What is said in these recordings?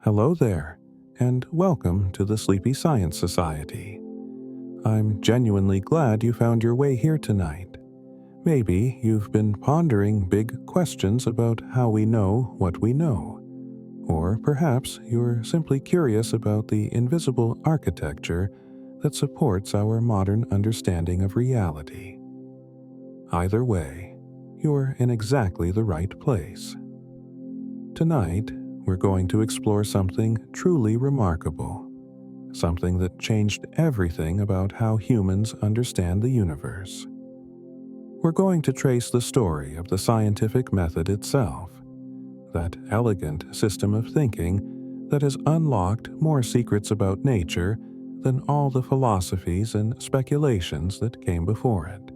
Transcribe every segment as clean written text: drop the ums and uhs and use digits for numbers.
Hello there, and welcome to the Sleepy Science Society. I'm genuinely glad you found your way here tonight. Maybe you've been pondering big questions about how we know what we know. Or perhaps you're simply curious about the invisible architecture that supports our modern understanding of reality. Either way, you're in exactly the right place. Tonight, we're going to explore something truly remarkable, something that changed everything about how humans understand the universe. We're going to trace the story of the scientific method itself, that elegant system of thinking that has unlocked more secrets about nature than all the philosophies and speculations that came before it.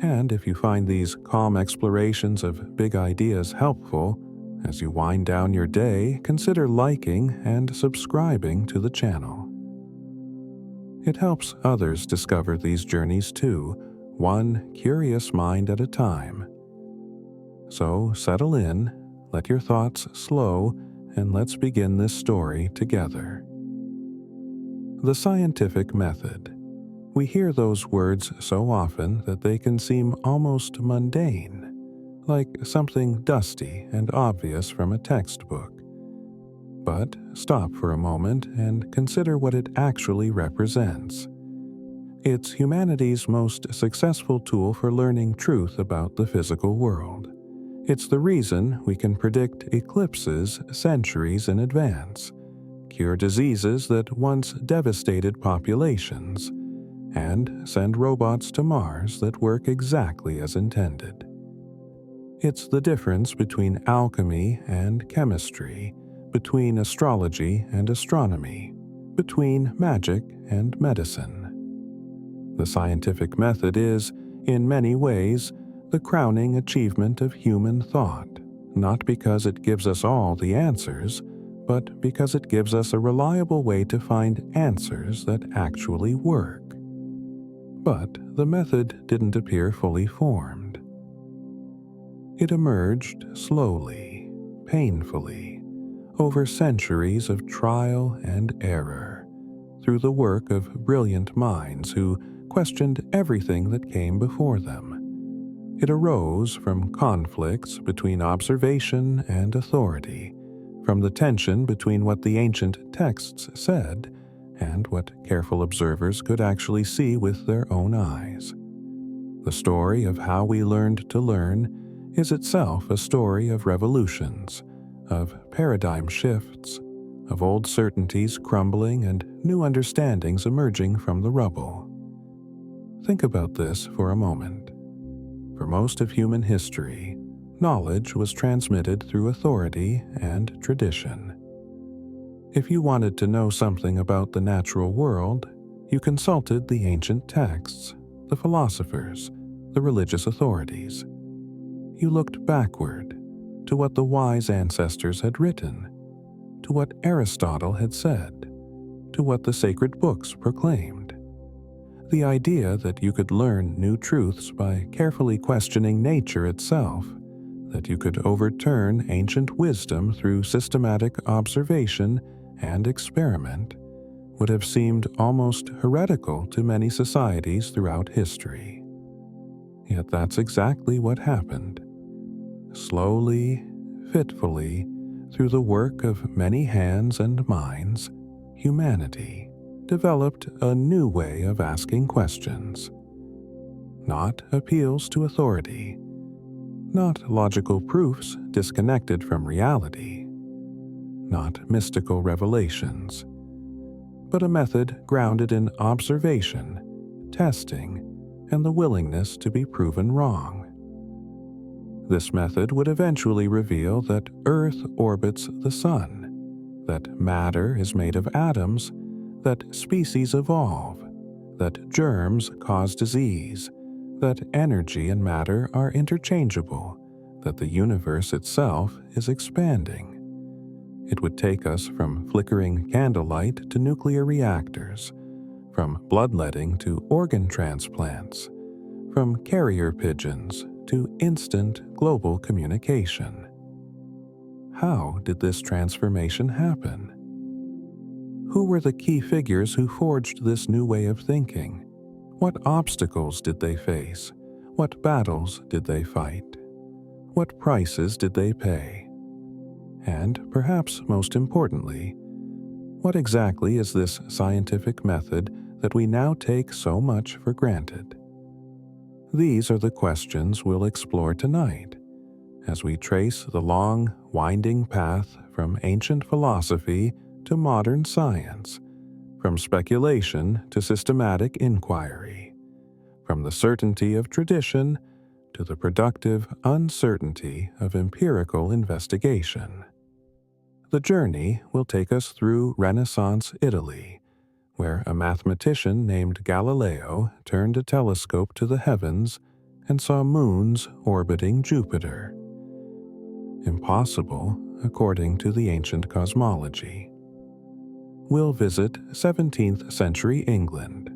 And if you find these calm explorations of big ideas helpful, as you wind down your day, consider liking and subscribing to the channel. It helps others discover these journeys too, one curious mind at a time. So settle in, let your thoughts slow, and let's begin this story together. The scientific method. We hear those words so often that they can seem almost mundane, like something dusty and obvious from a textbook. But stop for a moment and consider what it actually represents. It's humanity's most successful tool for learning truth about the physical world. It's the reason we can predict eclipses centuries in advance, cure diseases that once devastated populations, and send robots to Mars that work exactly as intended. It's the difference between alchemy and chemistry, between astrology and astronomy, between magic and medicine. The scientific method is, in many ways, the crowning achievement of human thought, not because it gives us all the answers, but because it gives us a reliable way to find answers that actually work. But the method didn't appear fully formed. It emerged slowly, painfully, over centuries of trial and error, through the work of brilliant minds who questioned everything that came before them. It arose from conflicts between observation and authority, from the tension between what the ancient texts said and what careful observers could actually see with their own eyes. The story of how we learned to learn is itself a story of revolutions, of paradigm shifts, of old certainties crumbling and new understandings emerging from the rubble. Think about this for a moment. For most of human history, knowledge was transmitted through authority and tradition. If you wanted to know something about the natural world, you consulted the ancient texts, the philosophers, the religious authorities. You looked backward to what the wise ancestors had written, to what Aristotle had said, to what the sacred books proclaimed. The idea that you could learn new truths by carefully questioning nature itself, that you could overturn ancient wisdom through systematic observation and experiment, would have seemed almost heretical to many societies throughout history. Yet that's exactly what happened. Slowly, fitfully, through the work of many hands and minds, humanity developed a new way of asking questions. Not appeals to authority, not logical proofs disconnected from reality, not mystical revelations, but a method grounded in observation, testing, and the willingness to be proven wrong. This method would eventually reveal that Earth orbits the Sun, that matter is made of atoms, that species evolve, that germs cause disease, that energy and matter are interchangeable, that the universe itself is expanding. It would take us from flickering candlelight to nuclear reactors, from bloodletting to organ transplants, from carrier pigeons to instant global communication. how did this transformation happen? Who were the key figures who forged this new way of thinking? What obstacles did they face? What battles did they fight? What prices did they pay? And perhaps most importantly, what exactly is this scientific method that we now take so much for granted? These are the questions we'll explore tonight as we trace the long, winding path from ancient philosophy to modern science, from speculation to systematic inquiry, from the certainty of tradition to the productive uncertainty of empirical investigation. The journey will take us through Renaissance Italy, where a mathematician named Galileo turned a telescope to the heavens and saw moons orbiting Jupiter. Impossible, according to the ancient cosmology. We'll visit 17th century England,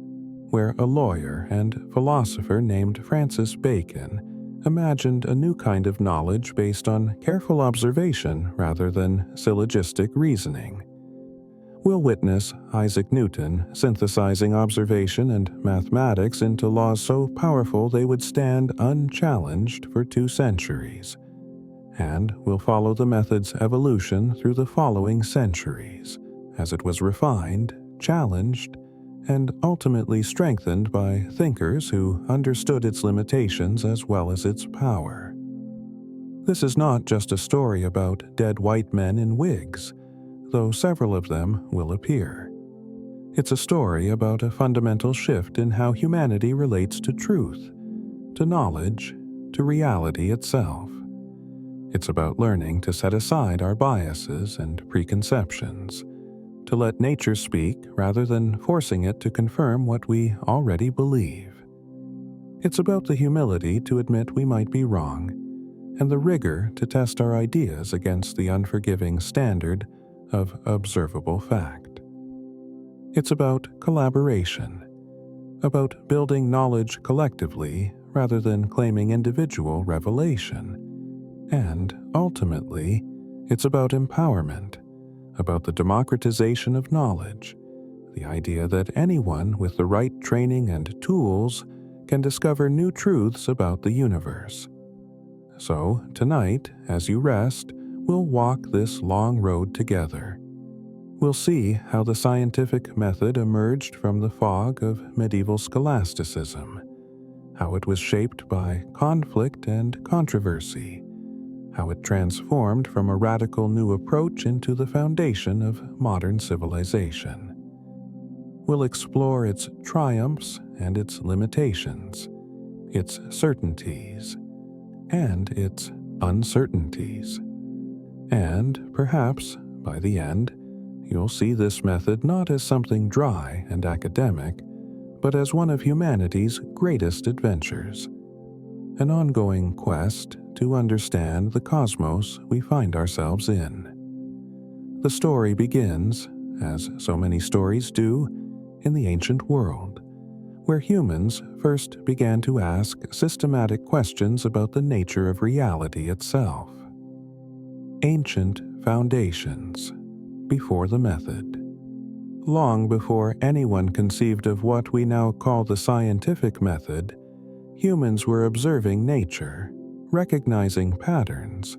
where a lawyer and philosopher named Francis Bacon imagined a new kind of knowledge based on careful observation rather than syllogistic reasoning. We'll witness Isaac Newton synthesizing observation and mathematics into laws so powerful they would stand unchallenged for 2 centuries. And we'll follow the method's evolution through the following centuries, as it was refined, challenged, and ultimately strengthened by thinkers who understood its limitations as well as its power. This is not just a story about dead white men in wigs, though several of them will appear. It's a story about a fundamental shift in how humanity relates to truth, to knowledge, to reality itself. It's about learning to set aside our biases and preconceptions, to let nature speak rather than forcing it to confirm what we already believe. It's about the humility to admit we might be wrong, and the rigor to test our ideas against the unforgiving standard of observable fact. It's about collaboration, about building knowledge collectively rather than claiming individual revelation. And, ultimately, it's about empowerment, about the democratization of knowledge, the idea that anyone with the right training and tools can discover new truths about the universe. So, tonight, as you rest, we'll walk this long road together. We'll see how the scientific method emerged from the fog of medieval scholasticism, how it was shaped by conflict and controversy, how it transformed from a radical new approach into the foundation of modern civilization. We'll explore its triumphs and its limitations, its certainties, and its uncertainties. And perhaps, by the end, you'll see this method not as something dry and academic, but as one of humanity's greatest adventures, an ongoing quest to understand the cosmos we find ourselves in. The story begins, as so many stories do, in the ancient world, where humans first began to ask systematic questions about the nature of reality itself. Ancient foundations, before the method. Long before anyone conceived of what we now call the scientific method, humans were observing nature, recognizing patterns,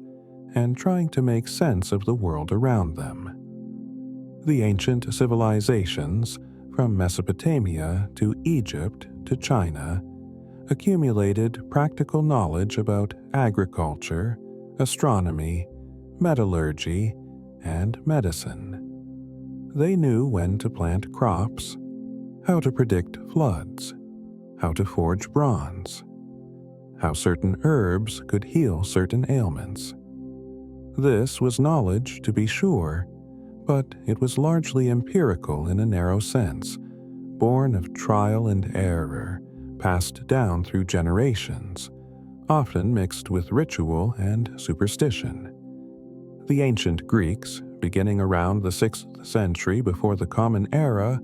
and trying to make sense of the world around them. The ancient civilizations, from Mesopotamia to Egypt to China, accumulated practical knowledge about agriculture, astronomy, metallurgy, and medicine. They knew when to plant crops, how to predict floods, how to forge bronze, how certain herbs could heal certain ailments. This was knowledge, to be sure, but it was largely empirical in a narrow sense, born of trial and error, passed down through generations, often mixed with ritual and superstition. The ancient Greeks, beginning around the 6th century before the Common Era,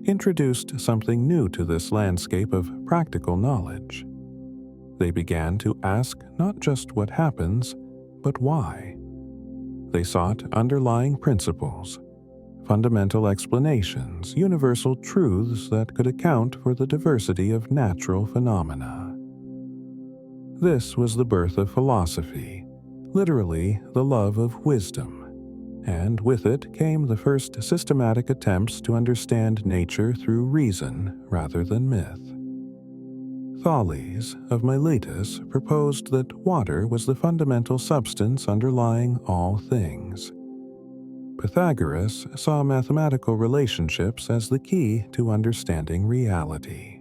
introduced something new to this landscape of practical knowledge. They began to ask not just what happens, but why. They sought underlying principles, fundamental explanations, universal truths that could account for the diversity of natural phenomena. This was the birth of philosophy, literally the love of wisdom, and with it came the first systematic attempts to understand nature through reason rather than myth. Thales of Miletus proposed that water was the fundamental substance underlying all things. Pythagoras saw mathematical relationships as the key to understanding reality.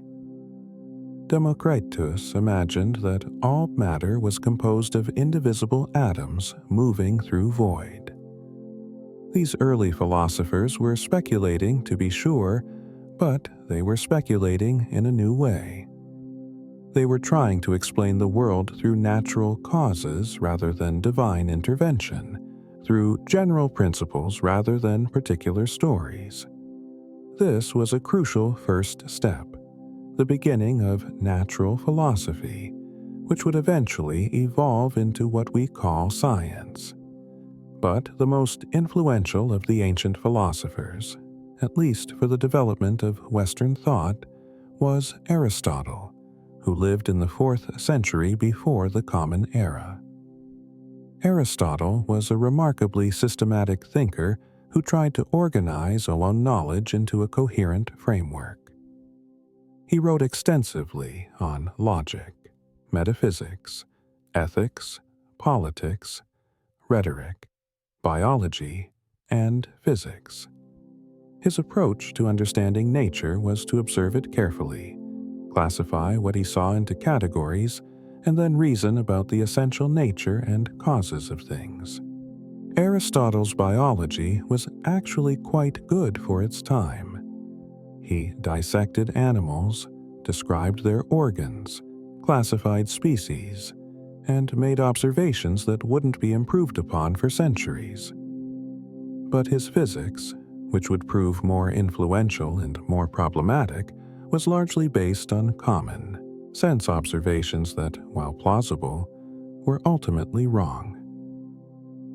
Democritus imagined that all matter was composed of indivisible atoms moving through void. These early philosophers were speculating, to be sure, but they were speculating in a new way. They were trying to explain the world through natural causes rather than divine intervention, through general principles rather than particular stories. This was a crucial first step, the beginning of natural philosophy, which would eventually evolve into what we call science. But the most influential of the ancient philosophers, at least for the development of Western thought, was Aristotle, who lived in the 4th century before the Common Era. Aristotle was a remarkably systematic thinker who tried to organize all knowledge into a coherent framework. He wrote extensively on logic, metaphysics, ethics, politics, rhetoric, biology, and physics. His approach to understanding nature was to observe it carefully, classify what he saw into categories, and then reason about the essential nature and causes of things. Aristotle's biology was actually quite good for its time. He dissected animals, described their organs, classified species, and made observations that wouldn't be improved upon for centuries. But his physics, which would prove more influential and more problematic, was largely based on common sense observations that, while plausible, were ultimately wrong.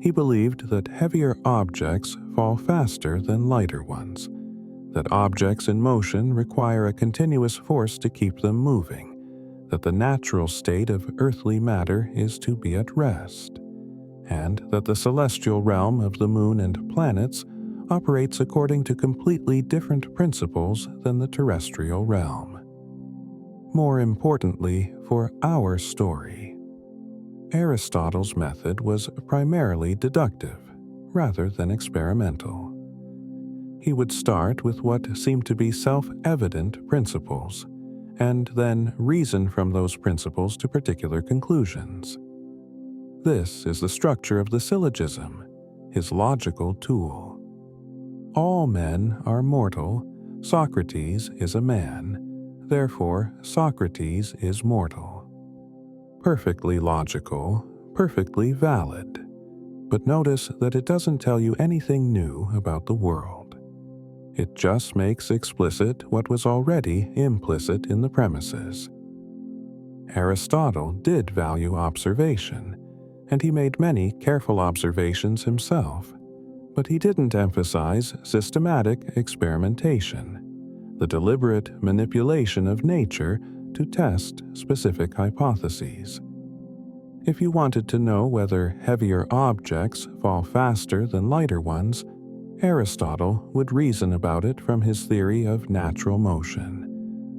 He believed that heavier objects fall faster than lighter ones, that objects in motion require a continuous force to keep them moving, that the natural state of earthly matter is to be at rest, and that the celestial realm of the moon and planets operates according to completely different principles than the terrestrial realm. More importantly, for our story, Aristotle's method was primarily deductive rather than experimental. He would start with what seemed to be self-evident principles, and then reason from those principles to particular conclusions. This is the structure of the syllogism, his logical tool. All men are mortal, Socrates is a man, therefore Socrates is mortal. Perfectly logical, perfectly valid, but notice that it doesn't tell you anything new about the world. It just makes explicit what was already implicit in the premises. Aristotle did value observation, and he made many careful observations himself, but he didn't emphasize systematic experimentation, the deliberate manipulation of nature to test specific hypotheses. If you wanted to know whether heavier objects fall faster than lighter ones, Aristotle would reason about it from his theory of natural motion,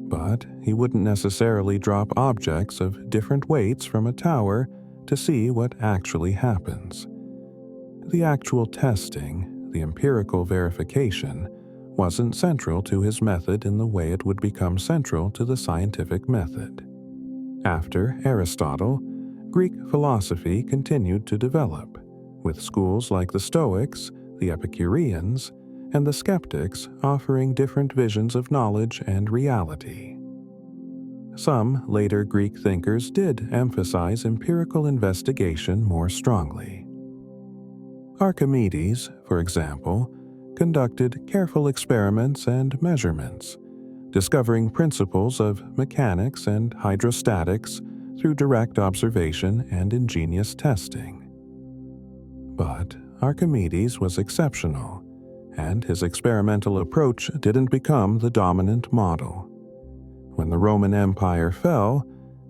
but he wouldn't necessarily drop objects of different weights from a tower to see what actually happens. The actual testing, the empirical verification, wasn't central to his method in the way it would become central to the scientific method. After Aristotle, Greek philosophy continued to develop, with schools like the Stoics, the Epicureans, and the skeptics offering different visions of knowledge and reality. Some later Greek thinkers did emphasize empirical investigation more strongly. Archimedes, for example, conducted careful experiments and measurements, discovering principles of mechanics and hydrostatics through direct observation and ingenious testing. But Archimedes was exceptional, and his experimental approach didn't become the dominant model. When the Roman Empire fell,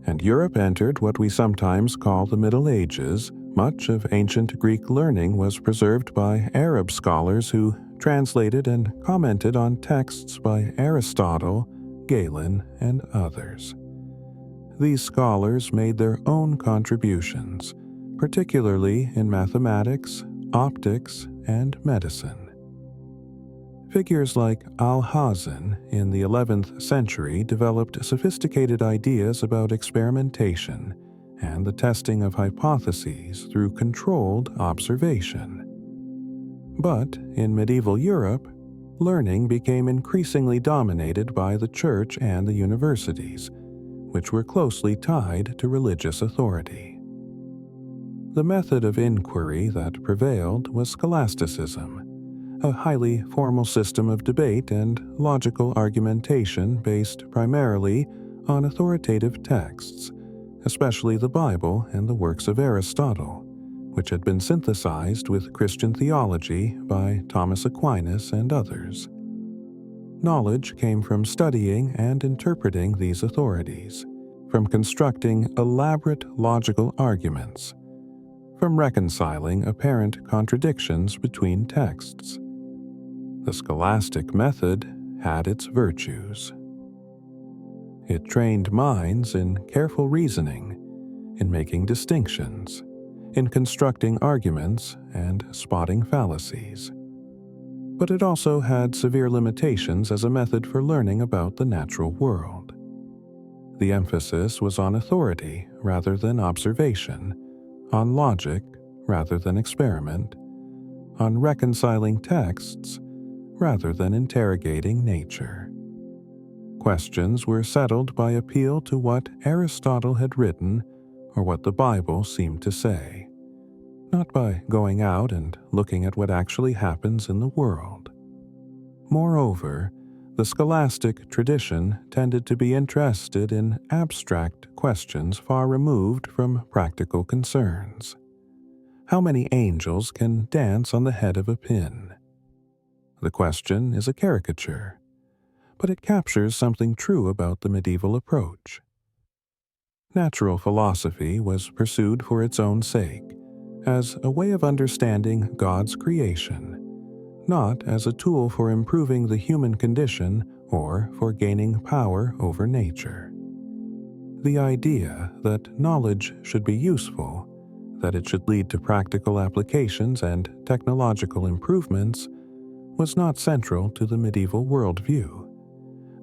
and Europe entered what we sometimes call the Middle Ages, much of ancient Greek learning was preserved by Arab scholars who translated and commented on texts by Aristotle, Galen, and others. These scholars made their own contributions, particularly in mathematics, optics, and medicine. Figures like Alhazen in the 11th century developed sophisticated ideas about experimentation and the testing of hypotheses through controlled observation. But in medieval Europe, learning became increasingly dominated by the church and the universities, which were closely tied to religious authority. The method of inquiry that prevailed was scholasticism, a highly formal system of debate and logical argumentation based primarily on authoritative texts, especially the Bible and the works of Aristotle, which had been synthesized with Christian theology by Thomas Aquinas and others. Knowledge came from studying and interpreting these authorities, from constructing elaborate logical arguments, from reconciling apparent contradictions between texts. The scholastic method had its virtues. It trained minds in careful reasoning, in making distinctions, in constructing arguments and spotting fallacies. But it also had severe limitations as a method for learning about the natural world. The emphasis was on authority rather than observation, on logic rather than experiment, on reconciling texts rather than interrogating nature. Questions were settled by appeal to what Aristotle had written or what the Bible seemed to say, not by going out and looking at what actually happens in the world. Moreover, the scholastic tradition tended to be interested in abstract questions far removed from practical concerns. How many angels can dance on the head of a pin? The question is a caricature, but it captures something true about the medieval approach. Natural philosophy was pursued for its own sake, as a way of understanding God's creation, not as a tool for improving the human condition or for gaining power over nature. The idea that knowledge should be useful, that it should lead to practical applications and technological improvements, was not central to the medieval worldview.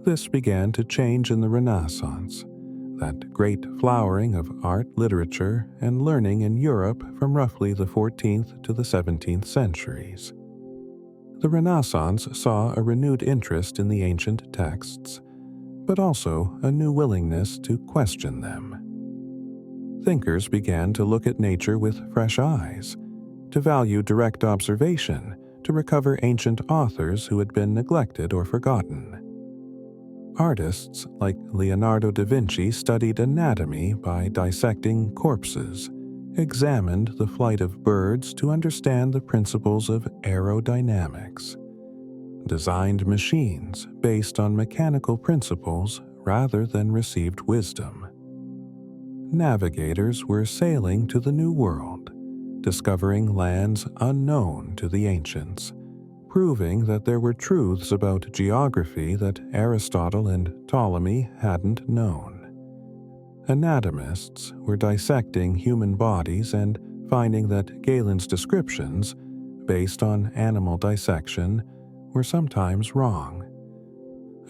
This began to change in the Renaissance, that great flowering of art, literature, and learning in Europe from roughly the 14th to the 17th centuries. The Renaissance saw a renewed interest in the ancient texts, but also a new willingness to question them. Thinkers began to look at nature with fresh eyes, to value direct observation, to recover ancient authors who had been neglected or forgotten. Artists like Leonardo da Vinci studied anatomy by dissecting corpses, examined the flight of birds to understand the principles of aerodynamics, designed machines based on mechanical principles rather than received wisdom. Navigators were sailing to the New World, discovering lands unknown to the ancients, proving that there were truths about geography that Aristotle and Ptolemy hadn't known. Anatomists were dissecting human bodies and finding that Galen's descriptions, based on animal dissection, were sometimes wrong.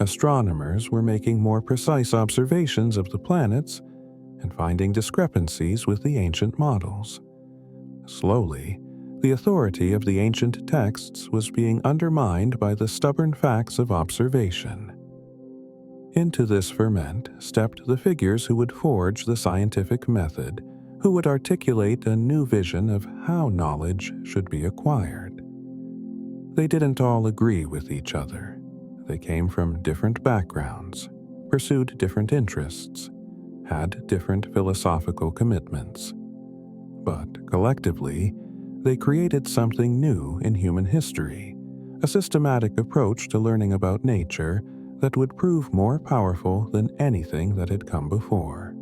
Astronomers were making more precise observations of the planets and finding discrepancies with the ancient models. Slowly, the authority of the ancient texts was being undermined by the stubborn facts of observation. Into this ferment stepped the figures who would forge the scientific method, who would articulate a new vision of how knowledge should be acquired. They didn't all agree with each other. They came from different backgrounds, pursued different interests, had different philosophical commitments. But collectively, they created something new in human history, a systematic approach to learning about nature that would prove more powerful than anything that had come before.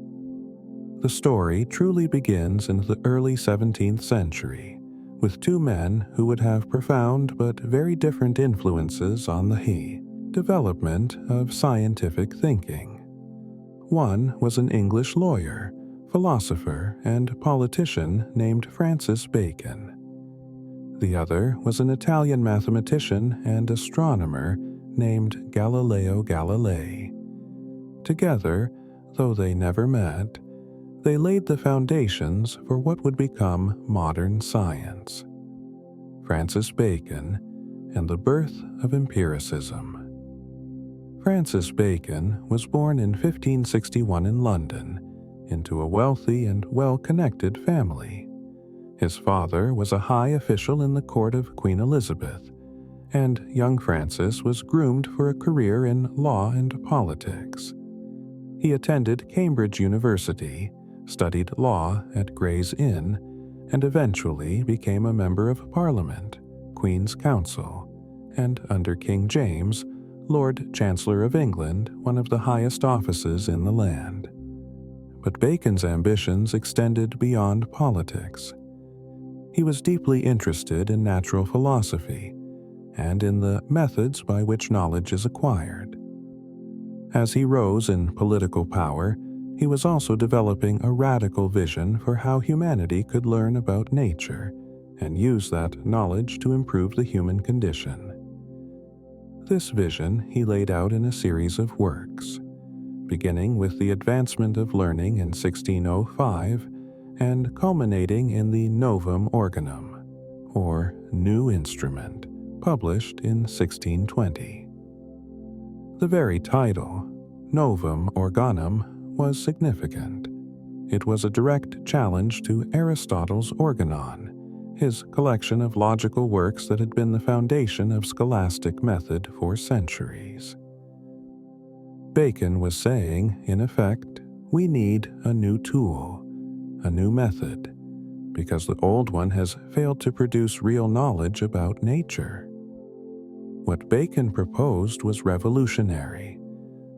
The story truly begins in the early 17th century, with two men who would have profound but very different influences on the development of scientific thinking. One was an English lawyer, philosopher, and politician named Francis Bacon. The other was an Italian mathematician and astronomer named Galileo Galilei. Together, though they never met, they laid the foundations for what would become modern science. Francis Bacon and the birth of empiricism. Francis Bacon was born in 1561 in London, into a wealthy and well-connected family. His father was a high official in the court of Queen Elizabeth, and young Francis was groomed for a career in law and politics. He attended Cambridge University, studied law at Gray's Inn, and eventually became a member of Parliament, Queen's Counsel, and under King James, Lord Chancellor of England, one of the highest offices in the land. But Bacon's ambitions extended beyond politics. He was deeply interested in natural philosophy and in the methods by which knowledge is acquired. As he rose in political power, he was also developing a radical vision for how humanity could learn about nature and use that knowledge to improve the human condition. This vision he laid out in a series of works, beginning with the advancement of learning in 1605 and culminating in the Novum Organum, or New Instrument, published in 1620. The very title, Novum Organum, was significant. It was a direct challenge to Aristotle's Organon, his collection of logical works that had been the foundation of scholastic method for centuries. Bacon was saying, in effect, we need a new tool, a new method, because the old one has failed to produce real knowledge about nature. What Bacon proposed was revolutionary,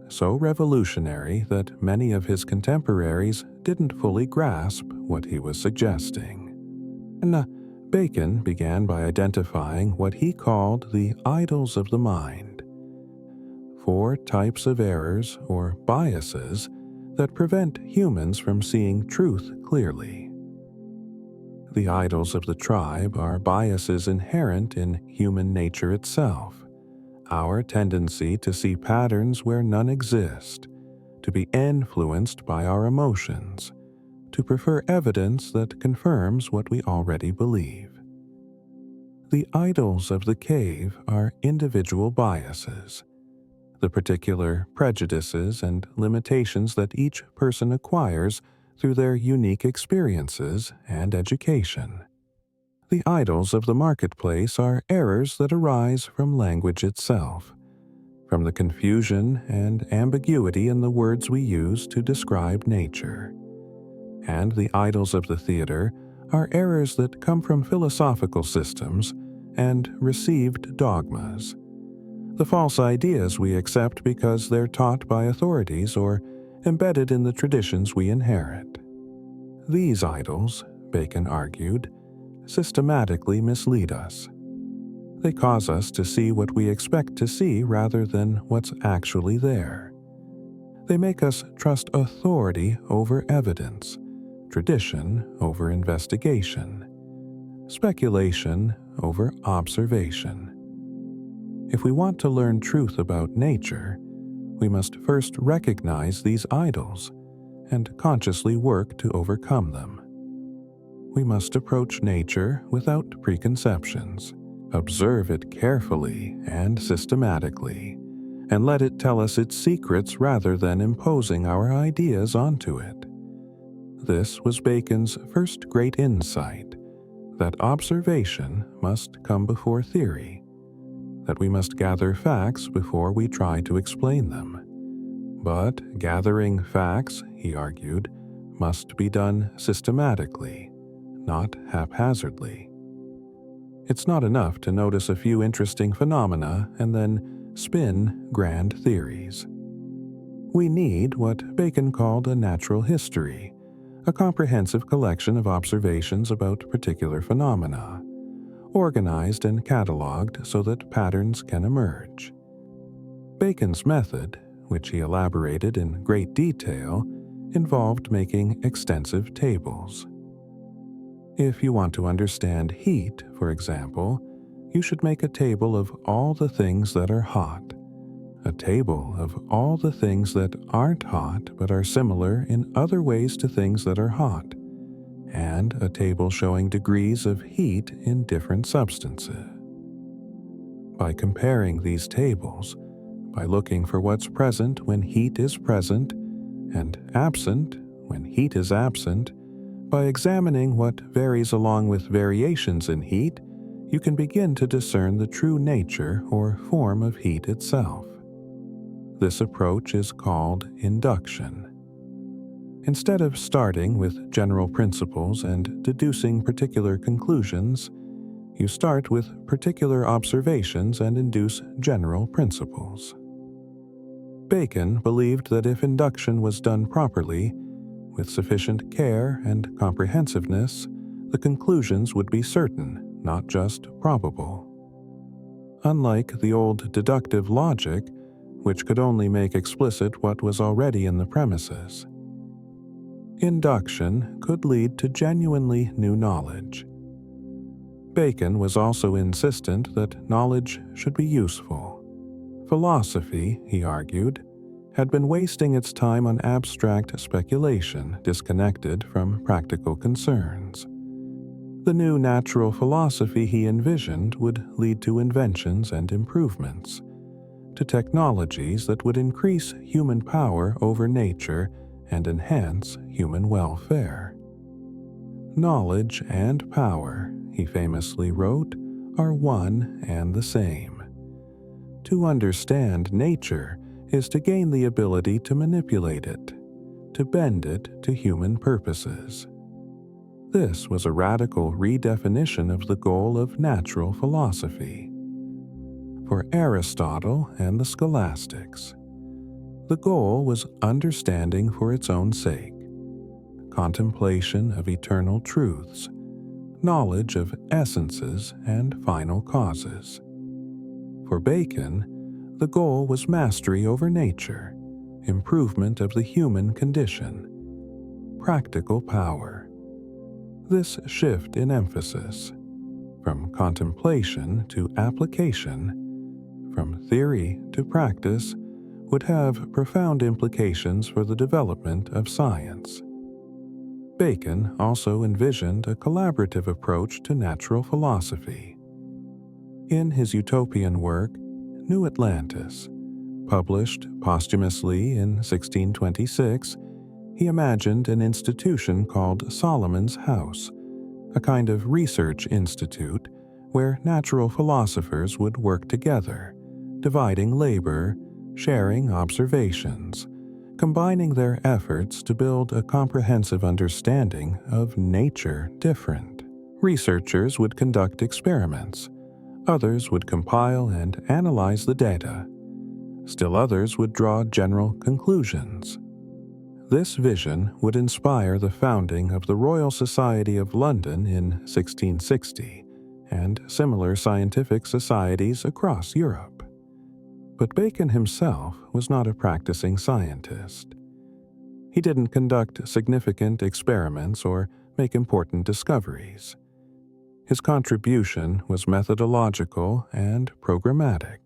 so revolutionary that many of his contemporaries didn't fully grasp what he was suggesting. Bacon began by identifying what he called the idols of the mind, 4 types of errors or biases that prevent humans from seeing truth clearly. The idols of the tribe are biases inherent in human nature itself, our tendency to see patterns where none exist, to be influenced by our emotions, to prefer evidence that confirms what we already believe. The idols of the cave are individual biases, the particular prejudices and limitations that each person acquires through their unique experiences and education. The idols of the marketplace are errors that arise from language itself, from the confusion and ambiguity in the words we use to describe nature. And the idols of the theater are errors that come from philosophical systems and received dogmas, the false ideas we accept because they're taught by authorities or embedded in the traditions we inherit. These idols, Bacon argued, systematically mislead us. They cause us to see what we expect to see rather than what's actually there. They make us trust authority over evidence, tradition over investigation, speculation over observation. If we want to learn truth about nature, we must first recognize these idols and consciously work to overcome them. We must approach nature without preconceptions, observe it carefully and systematically, and let it tell us its secrets rather than imposing our ideas onto it. This was Bacon's first great insight, that observation must come before theory, that we must gather facts before we try to explain them. But gathering facts, he argued, must be done systematically, not haphazardly. It's not enough to notice a few interesting phenomena and then spin grand theories. We need what Bacon called a natural history, a comprehensive collection of observations about particular phenomena, organized and catalogued so that patterns can emerge. Bacon's method, which he elaborated in great detail, involved making extensive tables. If you want to understand heat, for example, you should make a table of all the things that are hot, a table of all the things that aren't hot but are similar in other ways to things that are hot, and a table showing degrees of heat in different substances. By comparing these tables, by looking for what's present when heat is present and absent when heat is absent, by examining what varies along with variations in heat, you can begin to discern the true nature or form of heat itself. This approach is called induction. Instead of starting with general principles and deducing particular conclusions, you start with particular observations and induce general principles. Bacon believed that if induction was done properly, with sufficient care and comprehensiveness, the conclusions would be certain, not just probable. Unlike the old deductive logic, which could only make explicit what was already in the premises. Induction could lead to genuinely new knowledge. Bacon was also insistent that knowledge should be useful. Philosophy, he argued, had been wasting its time on abstract speculation disconnected from practical concerns. The new natural philosophy he envisioned would lead to inventions and improvements, to technologies that would increase human power over nature and enhance human welfare. Knowledge and power, he famously wrote, are one and the same. To understand nature is to gain the ability to manipulate it, to bend it to human purposes. This was a radical redefinition of the goal of natural philosophy. For Aristotle and the scholastics, the goal was understanding for its own sake, contemplation of eternal truths, knowledge of essences and final causes. For Bacon, the goal was mastery over nature, improvement of the human condition, practical power. This shift in emphasis, from contemplation to application, from theory to practice, would have profound implications for the development of science. Bacon also envisioned a collaborative approach to natural philosophy. In his utopian work, New Atlantis, published posthumously in 1626, he imagined an institution called Solomon's House, a kind of research institute where natural philosophers would work together, dividing labor, sharing observations, combining their efforts to build a comprehensive understanding of nature different. Researchers would conduct experiments. Others would compile and analyze the data. Still others would draw general conclusions. This vision would inspire the founding of the Royal Society of London in 1660 and similar scientific societies across Europe. But Bacon himself was not a practicing scientist. He didn't conduct significant experiments or make important discoveries. His contribution was methodological and programmatic.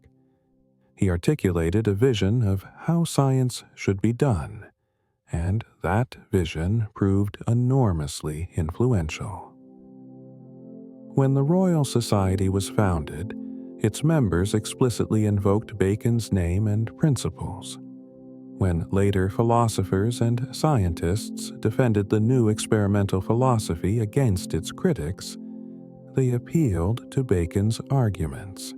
He articulated a vision of how science should be done, and that vision proved enormously influential. When the Royal Society was founded, its members explicitly invoked Bacon's name and principles. When later philosophers and scientists defended the new experimental philosophy against its critics, they appealed to Bacon's arguments.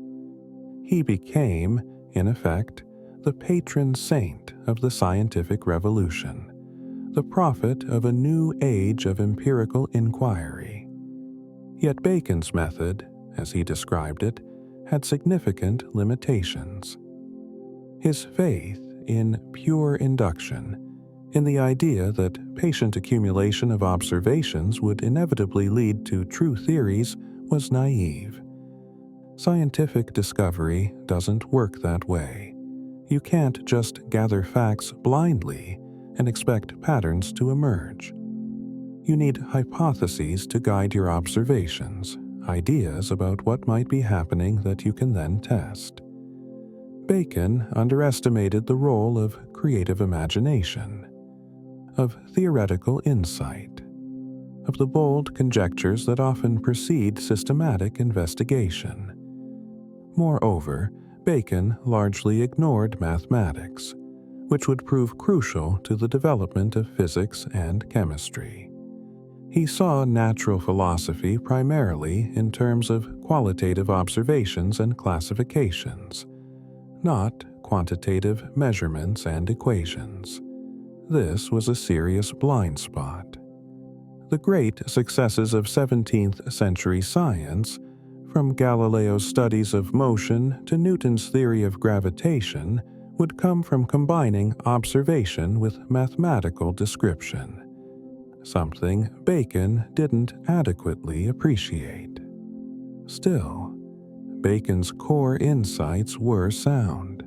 He became, in effect, the patron saint of the scientific revolution, the prophet of a new age of empirical inquiry. Yet Bacon's method, as he described it, had significant limitations. His faith in pure induction, in the idea that patient accumulation of observations would inevitably lead to true theories, was naive. Scientific discovery doesn't work that way. You can't just gather facts blindly and expect patterns to emerge. You need hypotheses to guide your observations, ideas about what might be happening that you can then test. Bacon underestimated the role of creative imagination, of theoretical insight, of the bold conjectures that often precede systematic investigation. Moreover, Bacon largely ignored mathematics, which would prove crucial to the development of physics and chemistry. He saw natural philosophy primarily in terms of qualitative observations and classifications, not quantitative measurements and equations. This was a serious blind spot. The great successes of 17th century science, from Galileo's studies of motion to Newton's theory of gravitation, would come from combining observation with mathematical description, something Bacon didn't adequately appreciate. Still, Bacon's core insights were sound.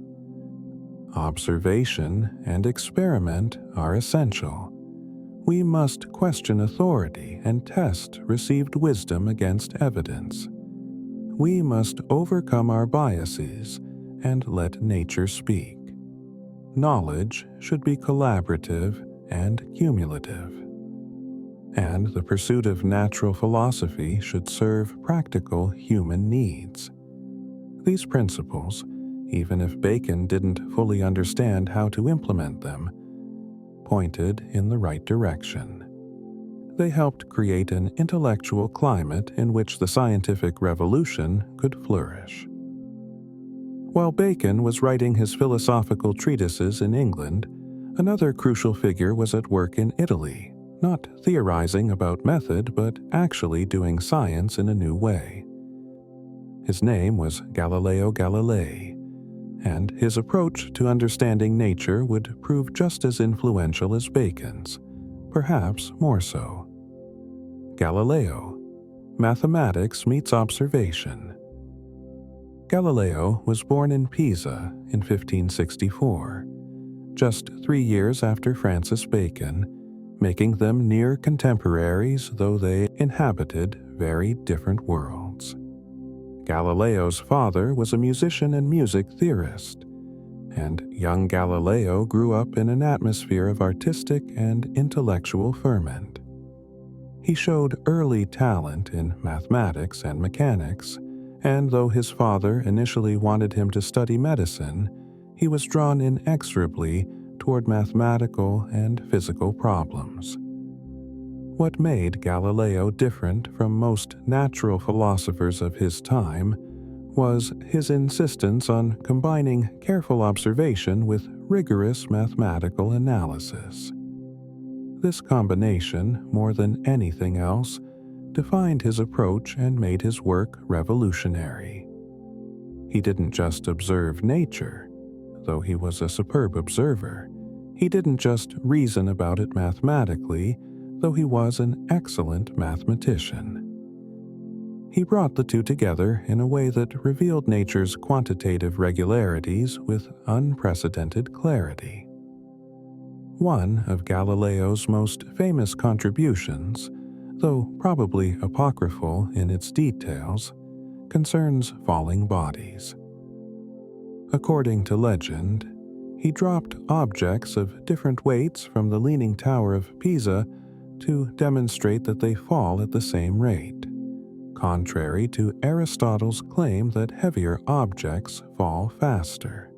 Observation and experiment are essential. We must question authority and test received wisdom against evidence. We must overcome our biases and let nature speak. Knowledge should be collaborative and cumulative. And the pursuit of natural philosophy should serve practical human needs. These principles, even if Bacon didn't fully understand how to implement them, pointed in the right direction. They helped create an intellectual climate in which the scientific revolution could flourish. While Bacon was writing his philosophical treatises in England, another crucial figure was at work in Italy, not theorizing about method but actually doing science in a new way. His name was Galileo Galilei, and his approach to understanding nature would prove just as influential as Bacon's, perhaps more so. Galileo, mathematics meets observation. Galileo was born in Pisa in 1564, just 3 years after Francis Bacon, making them near contemporaries though they inhabited very different worlds. Galileo's father was a musician and music theorist, and young Galileo grew up in an atmosphere of artistic and intellectual ferment. He showed early talent in mathematics and mechanics, and though his father initially wanted him to study medicine, he was drawn inexorably toward mathematical and physical problems. What made Galileo different from most natural philosophers of his time was his insistence on combining careful observation with rigorous mathematical analysis. This combination, more than anything else, defined his approach and made his work revolutionary. He didn't just observe nature, though he was a superb observer. He didn't just reason about it mathematically, though he was an excellent mathematician. He brought the two together in a way that revealed nature's quantitative regularities with unprecedented clarity. One of Galileo's most famous contributions, though probably apocryphal in its details, concerns falling bodies. According to legend, he dropped objects of different weights from the Leaning Tower of Pisa to demonstrate that they fall at the same rate, contrary to Aristotle's claim that heavier objects fall faster.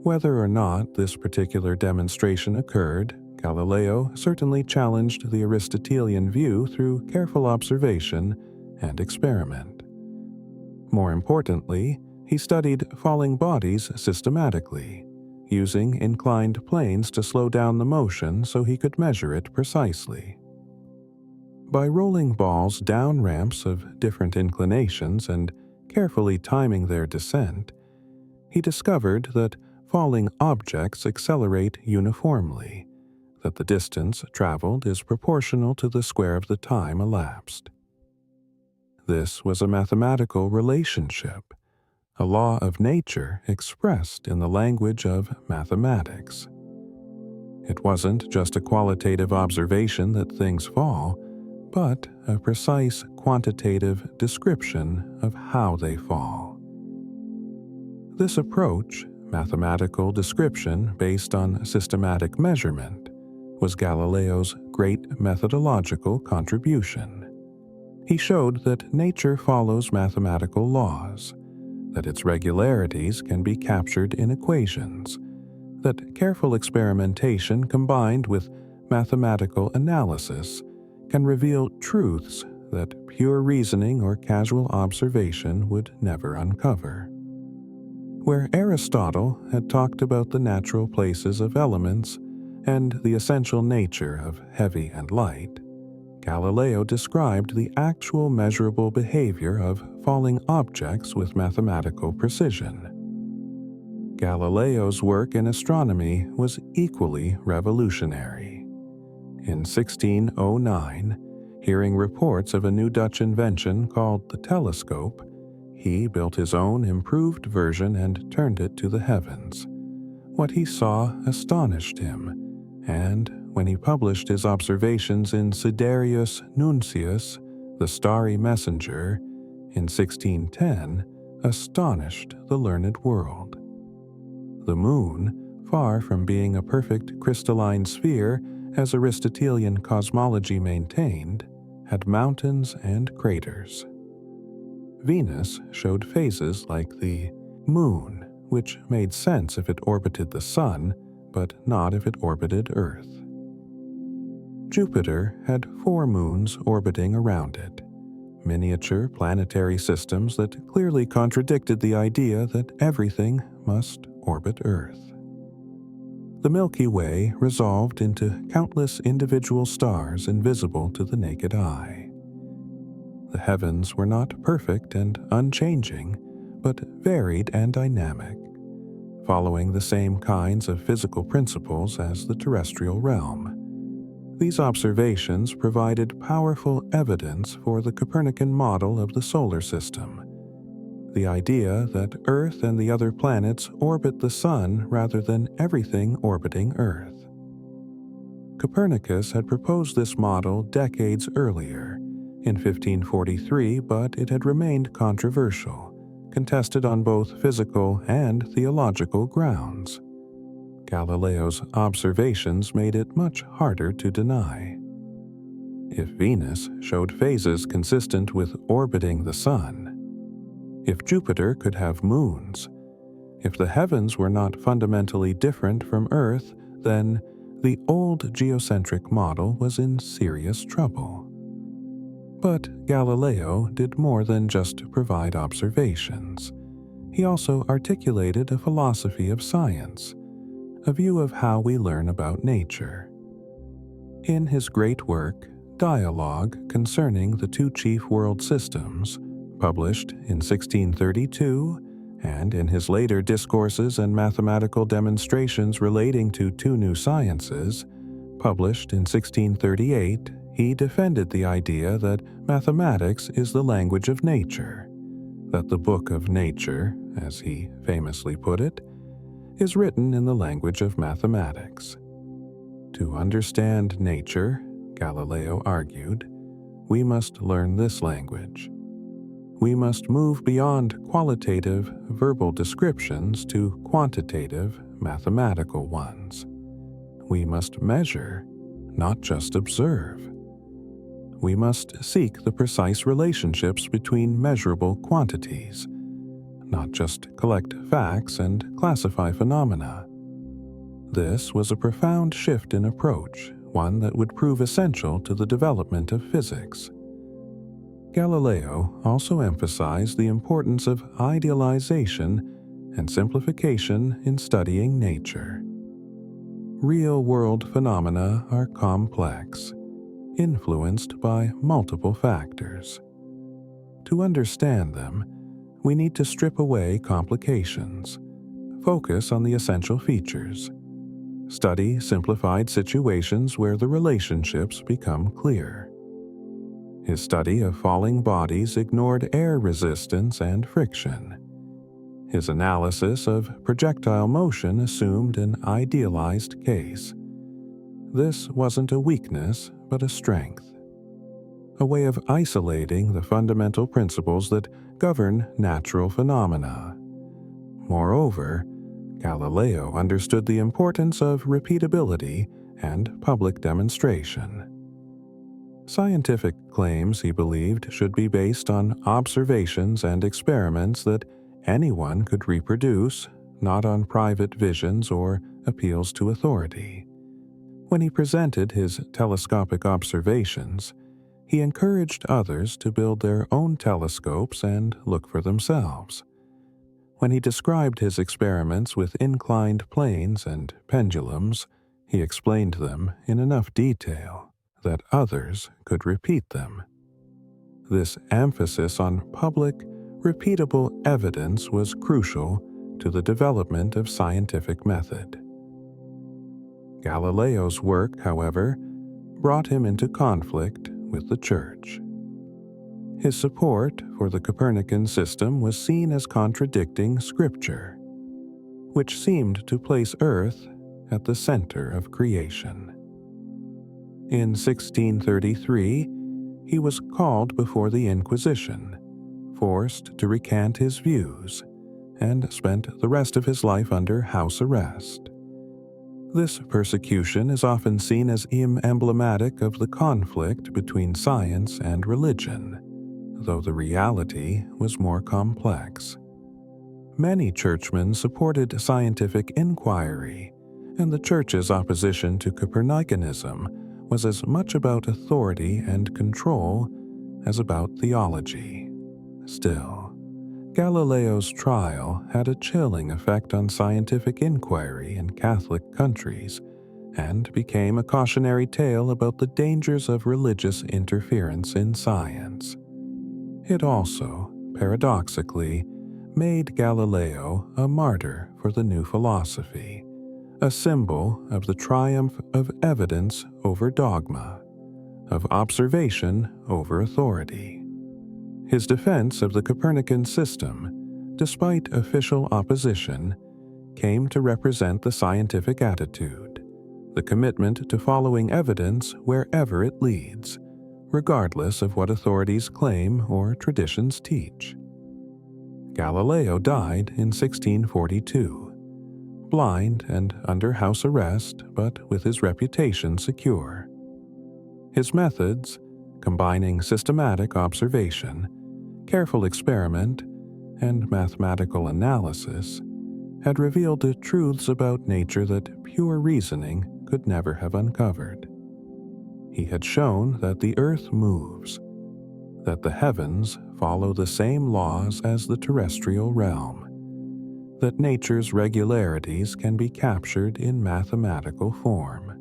Whether or not this particular demonstration occurred, Galileo certainly challenged the Aristotelian view through careful observation and experiment. More importantly, he studied falling bodies systematically, using inclined planes to slow down the motion so he could measure it precisely. By rolling balls down ramps of different inclinations and carefully timing their descent, he discovered that falling objects accelerate uniformly, that the distance traveled is proportional to the square of the time elapsed. This was a mathematical relationship, a law of nature expressed in the language of mathematics. It wasn't just a qualitative observation that things fall, but a precise quantitative description of how they fall. This approach, mathematical description based on systematic measurement, was Galileo's great methodological contribution. He showed that nature follows mathematical laws, that its regularities can be captured in equations, that careful experimentation combined with mathematical analysis can reveal truths that pure reasoning or casual observation would never uncover. Where Aristotle had talked about the natural places of elements and the essential nature of heavy and light, Galileo described the actual measurable behavior of falling objects with mathematical precision. Galileo's work in astronomy was equally revolutionary. In 1609, hearing reports of a new Dutch invention called the telescope, he built his own improved version and turned it to the heavens. What he saw astonished him, and when he published his observations in Sidereus Nuncius, the Starry Messenger, in 1610, astonished the learned world. The moon, far from being a perfect crystalline sphere as Aristotelian cosmology maintained, had mountains and craters. Venus showed phases like the moon, which made sense if it orbited the sun, but not if it orbited Earth. Jupiter had 4 moons orbiting around it, miniature planetary systems that clearly contradicted the idea that everything must orbit Earth. The Milky Way resolved into countless individual stars invisible to the naked eye. The heavens were not perfect and unchanging, but varied and dynamic, following the same kinds of physical principles as the terrestrial realm. These observations provided powerful evidence for the Copernican model of the solar system, the idea that Earth and the other planets orbit the Sun rather than everything orbiting Earth. Copernicus had proposed this model decades earlier, in 1543, but it had remained controversial, contested on both physical and theological grounds. Galileo's observations made it much harder to deny. If Venus showed phases consistent with orbiting the Sun, if Jupiter could have moons, if the heavens were not fundamentally different from Earth, then the old geocentric model was in serious trouble. But Galileo did more than just provide observations. He also articulated a philosophy of science, a view of how we learn about nature. In his great work, Dialogue Concerning the Two Chief World Systems, published in 1632, and in his later discourses and mathematical demonstrations relating to two new sciences, published in 1638, he defended the idea that mathematics is the language of nature, that the book of nature, as he famously put it, is written in the language of mathematics. To understand nature, Galileo argued, we must learn this language. We must move beyond qualitative verbal descriptions to quantitative mathematical ones. We must measure, not just observe. We must seek the precise relationships between measurable quantities, not just collect facts and classify phenomena. This was a profound shift in approach, one that would prove essential to the development of physics. Galileo also emphasized the importance of idealization and simplification in studying nature. Real-world phenomena are complex. influenced by multiple factors. To understand them, we need to strip away complications, focus on the essential features, study simplified situations where the relationships become clear. His study of falling bodies ignored air resistance and friction. His analysis of projectile motion assumed an idealized case. This wasn't a weakness, but a strength, a way of isolating the fundamental principles that govern natural phenomena. Moreover, Galileo understood the importance of repeatability and public demonstration. Scientific claims, he believed, should be based on observations and experiments that anyone could reproduce, not on private visions or appeals to authority. When he presented his telescopic observations, he encouraged others to build their own telescopes and look for themselves. When he described his experiments with inclined planes and pendulums, he explained them in enough detail that others could repeat them. This emphasis on public, repeatable evidence was crucial to the development of scientific method. Galileo's work, however, brought him into conflict with the Church. His support for the Copernican system was seen as contradicting Scripture, which seemed to place Earth at the center of creation. In 1633, he was called before the Inquisition, forced to recant his views, and spent the rest of his life under house arrest. This persecution is often seen as emblematic of the conflict between science and religion, though the reality was more complex. Many churchmen supported scientific inquiry, and the Church's opposition to Copernicanism was as much about authority and control as about theology. Still, Galileo's trial had a chilling effect on scientific inquiry in Catholic countries and became a cautionary tale about the dangers of religious interference in science. It also, paradoxically, made Galileo a martyr for the new philosophy, a symbol of the triumph of evidence over dogma, of observation over authority. His defense of the Copernican system, despite official opposition, came to represent the scientific attitude, the commitment to following evidence wherever it leads, regardless of what authorities claim or traditions teach. Galileo died in 1642, blind and under house arrest, but with his reputation secure. His methods, combining systematic observation, careful experiment, and mathematical analysis, had revealed the truths about nature that pure reasoning could never have uncovered. He had shown that the earth moves, that the heavens follow the same laws as the terrestrial realm, that nature's regularities can be captured in mathematical form.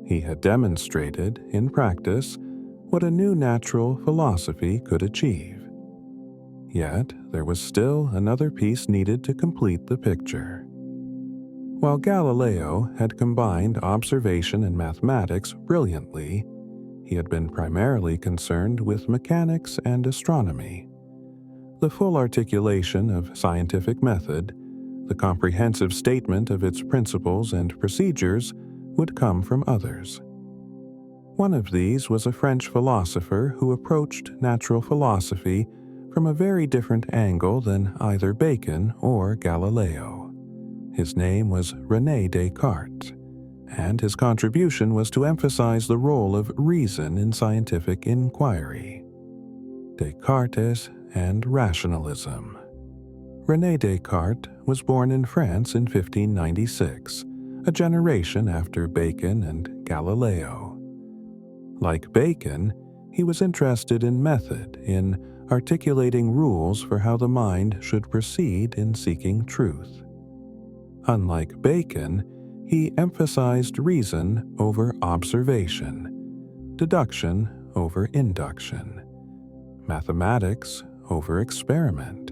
He had demonstrated, in practice, what a new natural philosophy could achieve. Yet there was still another piece needed to complete the picture. While Galileo had combined observation and mathematics brilliantly, he had been primarily concerned with mechanics and astronomy. The full articulation of scientific method, the comprehensive statement of its principles and procedures, would come from others. One of these was a French philosopher who approached natural philosophy from a very different angle than either Bacon or Galileo. His name was René Descartes, and his contribution was to emphasize the role of reason in scientific inquiry. Descartes and Rationalism. René Descartes was born in France in 1596, a generation after Bacon and Galileo. Like Bacon, he was interested in method, in articulating rules for how the mind should proceed in seeking truth. Unlike Bacon, he emphasized reason over observation, deduction over induction, mathematics over experiment.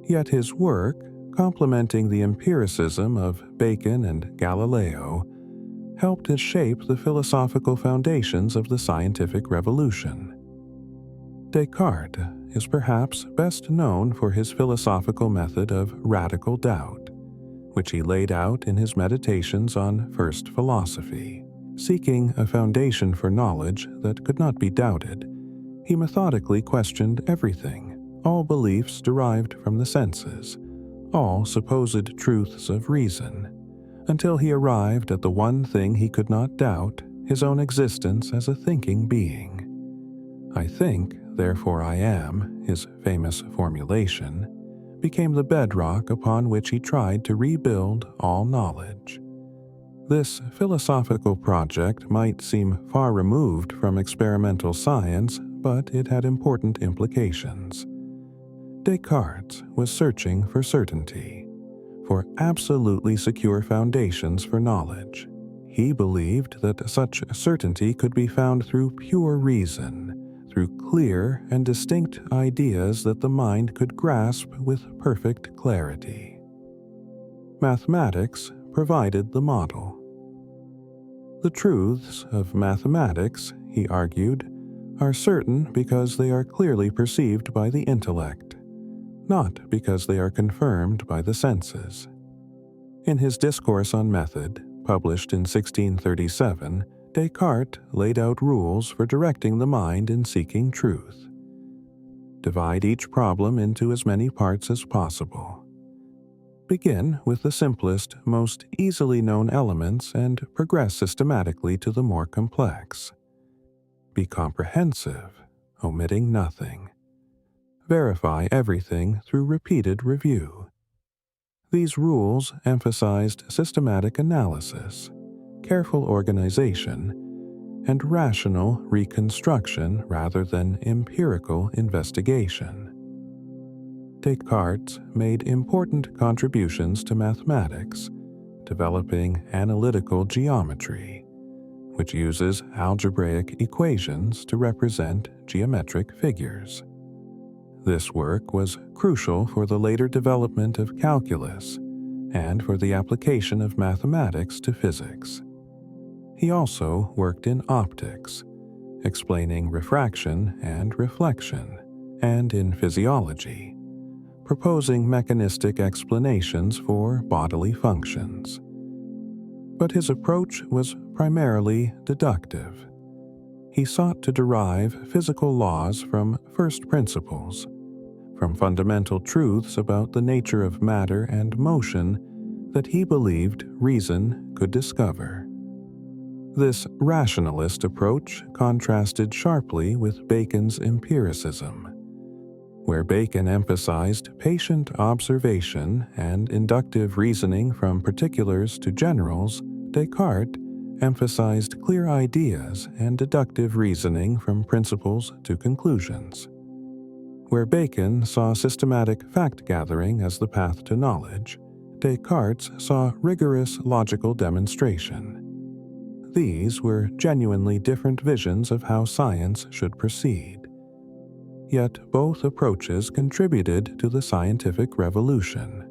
Yet his work, complementing the empiricism of Bacon and Galileo, helped to shape the philosophical foundations of the scientific revolution. Descartes is perhaps best known for his philosophical method of radical doubt, which he laid out in his meditations on first philosophy. Seeking a foundation for knowledge that could not be doubted, he methodically questioned everything, all beliefs derived from the senses, all supposed truths of reason, until he arrived at the one thing he could not doubt, his own existence as a thinking being. "I think, therefore I am," his famous formulation, became the bedrock upon which he tried to rebuild all knowledge. This philosophical project might seem far removed from experimental science, but it had important implications. Descartes was searching for certainty, for absolutely secure foundations for knowledge. He believed that such certainty could be found through pure reason, through clear and distinct ideas that the mind could grasp with perfect clarity. Mathematics provided the model. The truths of mathematics, he argued, are certain because they are clearly perceived by the intellect, not because they are confirmed by the senses. In his Discourse on Method, published in 1637, Descartes laid out rules for directing the mind in seeking truth. Divide each problem into as many parts as possible. Begin with the simplest, most easily known elements and progress systematically to the more complex. Be comprehensive, omitting nothing. Verify everything through repeated review. These rules emphasized systematic analysis, careful organization, and rational reconstruction rather than empirical investigation. Descartes made important contributions to mathematics, developing analytical geometry, which uses algebraic equations to represent geometric figures. This work was crucial for the later development of calculus and for the application of mathematics to physics. He also worked in optics, explaining refraction and reflection, and in physiology, proposing mechanistic explanations for bodily functions. But his approach was primarily deductive. He sought to derive physical laws from first principles, from fundamental truths about the nature of matter and motion that he believed reason could discover. This rationalist approach contrasted sharply with Bacon's empiricism. Where Bacon emphasized patient observation and inductive reasoning from particulars to generals, Descartes emphasized clear ideas and deductive reasoning from principles to conclusions. Where Bacon saw systematic fact-gathering as the path to knowledge, Descartes saw rigorous logical demonstration. These were genuinely different visions of how science should proceed. Yet both approaches contributed to the scientific revolution.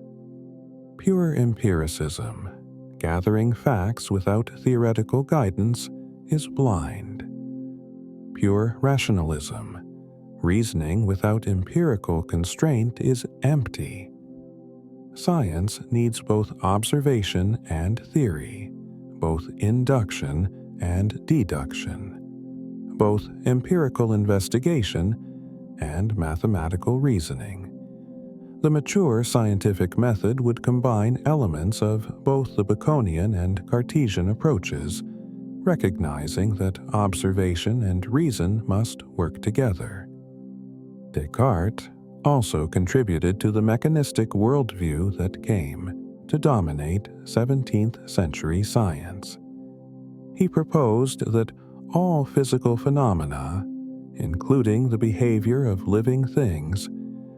Pure empiricism, gathering facts without theoretical guidance, is blind. Pure rationalism, reasoning without empirical constraint, is empty. Science needs both observation and theory, both induction and deduction, both empirical investigation and mathematical reasoning. The mature scientific method would combine elements of both the Baconian and Cartesian approaches, recognizing that observation and reason must work together. Descartes also contributed to the mechanistic worldview that came to dominate 17th century science. He proposed that all physical phenomena, including the behavior of living things,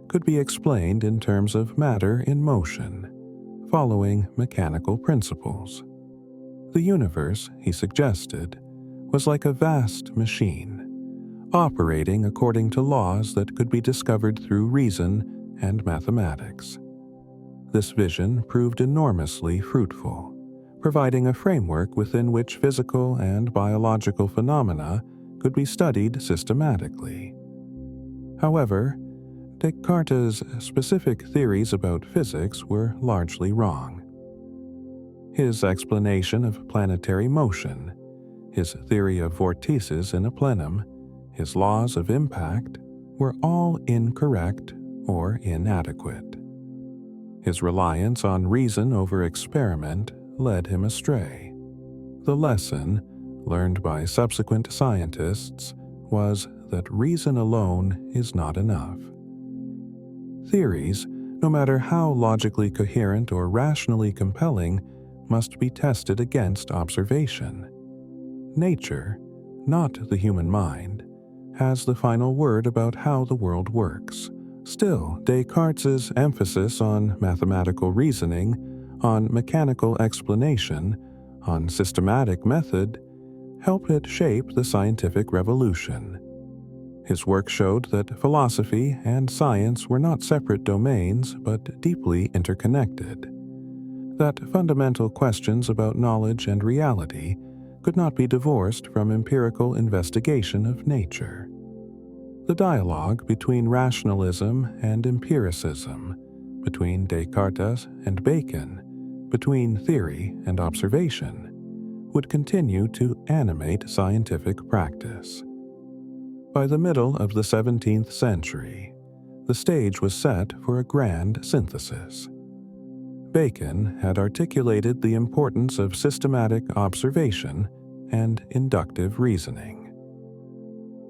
could be explained in terms of matter in motion, following mechanical principles. The universe, he suggested, was like a vast machine, operating according to laws that could be discovered through reason and mathematics. This vision proved enormously fruitful, providing a framework within which physical and biological phenomena could be studied systematically. However, Descartes' specific theories about physics were largely wrong. His explanation of planetary motion, his theory of vortices in a plenum, his laws of impact were all incorrect or inadequate. His reliance on reason over experiment led him astray. The lesson, learned by subsequent scientists, was that reason alone is not enough. Theories, no matter how logically coherent or rationally compelling, must be tested against observation. Nature, not the human mind, has the final word about how the world works. Still, Descartes' emphasis on mathematical reasoning, on mechanical explanation, on systematic method, helped it shape the scientific revolution. His work showed that philosophy and science were not separate domains but deeply interconnected, that fundamental questions about knowledge and reality could not be divorced from empirical investigation of nature. The dialogue between rationalism and empiricism, between Descartes and Bacon, between theory and observation, would continue to animate scientific practice. By the middle of the 17th century, the stage was set for a grand synthesis. Bacon had articulated the importance of systematic observation and inductive reasoning.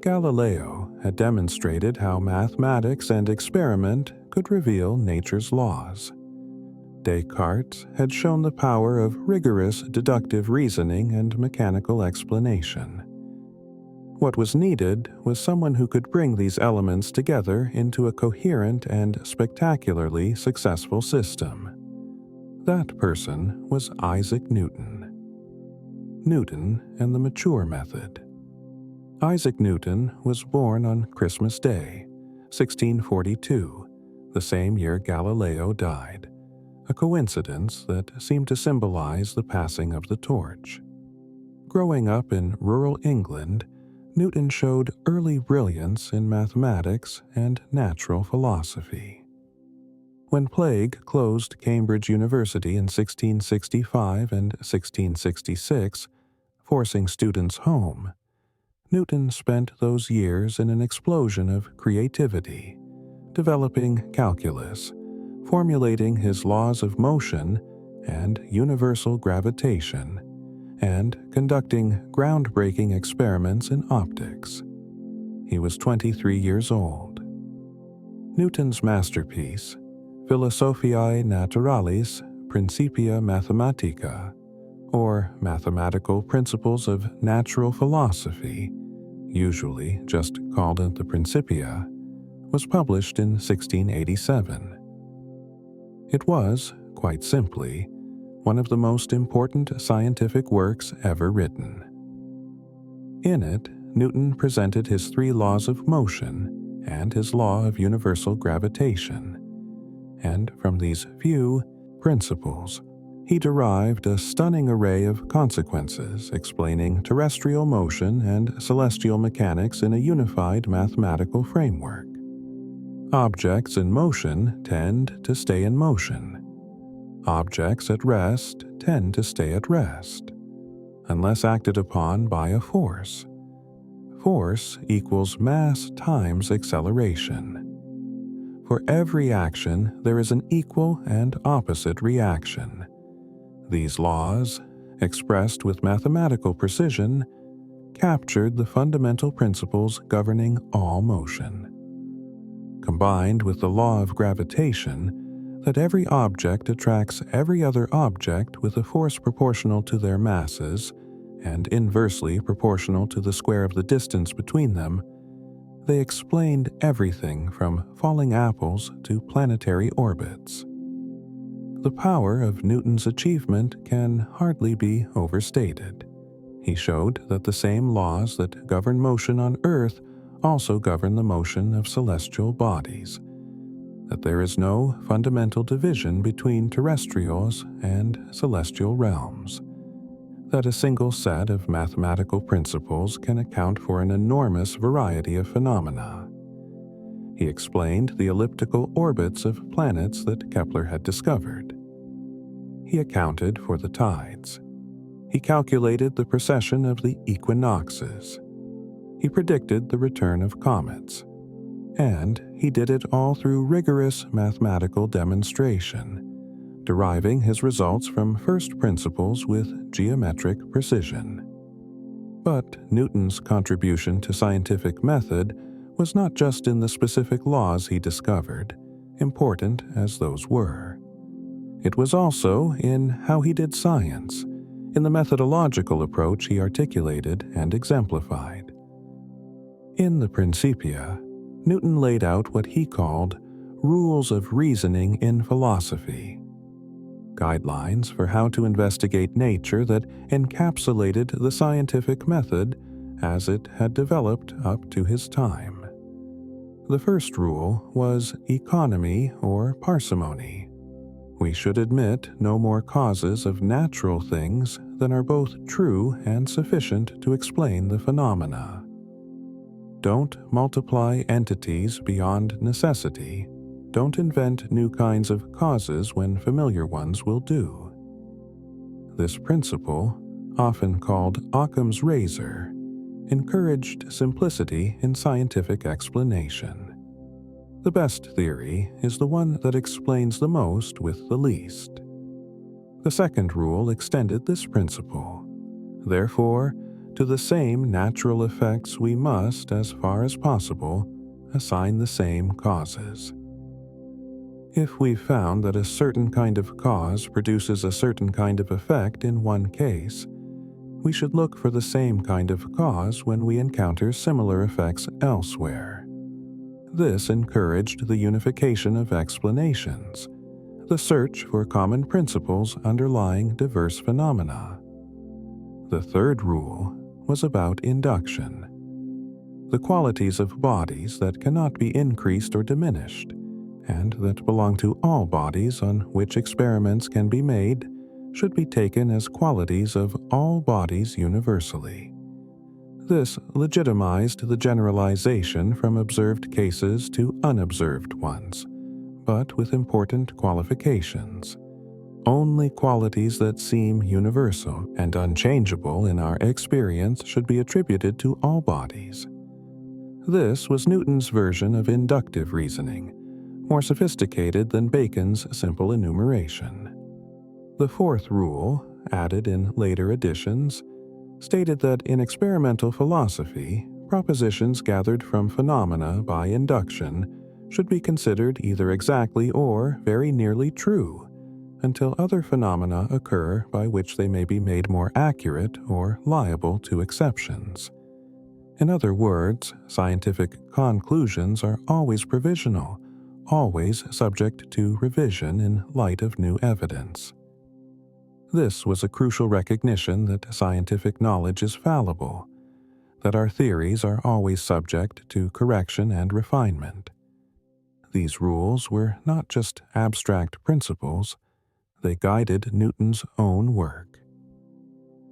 Galileo had demonstrated how mathematics and experiment could reveal nature's laws. Descartes had shown the power of rigorous deductive reasoning and mechanical explanation. What was needed was someone who could bring these elements together into a coherent and spectacularly successful system. That person was Isaac Newton. Newton and the mature method. Isaac Newton was born on Christmas Day, 1642, the same year Galileo died, a coincidence that seemed to symbolize the passing of the torch. Growing up in rural England, Newton showed early brilliance in mathematics and natural philosophy. When plague closed Cambridge University in 1665 and 1666, forcing students home, Newton spent those years in an explosion of creativity, developing calculus, formulating his laws of motion and universal gravitation, and conducting groundbreaking experiments in optics. He was 23 years old. Newton's masterpiece, Philosophiae Naturalis Principia Mathematica, or Mathematical Principles of Natural Philosophy, usually just called the Principia, was published in 1687. It was, quite simply, one of the most important scientific works ever written. In it, Newton presented his three laws of motion and his law of universal gravitation, and from these few principles, he derived a stunning array of consequences explaining terrestrial motion and celestial mechanics in a unified mathematical framework. Objects in motion tend to stay in motion. Objects at rest tend to stay at rest, unless acted upon by a force. Force equals mass times acceleration. For every action, there is an equal and opposite reaction. These laws, expressed with mathematical precision, captured the fundamental principles governing all motion. Combined with the law of gravitation, that every object attracts every other object with a force proportional to their masses and inversely proportional to the square of the distance between them, they explained everything from falling apples to planetary orbits. The power of Newton's achievement can hardly be overstated. He showed that the same laws that govern motion on Earth also govern the motion of celestial bodies, that there is no fundamental division between terrestrials and celestial realms, that a single set of mathematical principles can account for an enormous variety of phenomena. He explained the elliptical orbits of planets that Kepler had discovered. He accounted for the tides. He calculated the precession of the equinoxes. He predicted the return of comets. And he did it all through rigorous mathematical demonstration, deriving his results from first principles with geometric precision. But Newton's contribution to scientific method was not just in the specific laws he discovered, important as those were. It was also in how he did science, in the methodological approach he articulated and exemplified. In the Principia, Newton laid out what he called rules of reasoning in philosophy, guidelines for how to investigate nature that encapsulated the scientific method as it had developed up to his time. The first rule was economy or parsimony. We should admit no more causes of natural things than are both true and sufficient to explain the phenomena. Don't multiply entities beyond necessity. Don't invent new kinds of causes when familiar ones will do. This principle, often called Occam's razor, encouraged simplicity in scientific explanation. The best theory is the one that explains the most with the least. The second rule extended this principle. Therefore, to the same natural effects we must, as far as possible, assign the same causes. If we found that a certain kind of cause produces a certain kind of effect in one case, we should look for the same kind of cause when we encounter similar effects elsewhere. This encouraged the unification of explanations, the search for common principles underlying diverse phenomena. The third rule was about induction. The qualities of bodies that cannot be increased or diminished, and that belong to all bodies on which experiments can be made, should be taken as qualities of all bodies universally. This legitimized the generalization from observed cases to unobserved ones, but with important qualifications. Only qualities that seem universal and unchangeable in our experience should be attributed to all bodies. This was Newton's version of inductive reasoning, more sophisticated than Bacon's simple enumeration. The fourth rule, added in later editions, stated that in experimental philosophy, propositions gathered from phenomena by induction should be considered either exactly or very nearly true, until other phenomena occur by which they may be made more accurate or liable to exceptions. In other words, scientific conclusions are always provisional, always subject to revision in light of new evidence. This was a crucial recognition that scientific knowledge is fallible, that our theories are always subject to correction and refinement. These rules were not just abstract principles, they guided Newton's own work.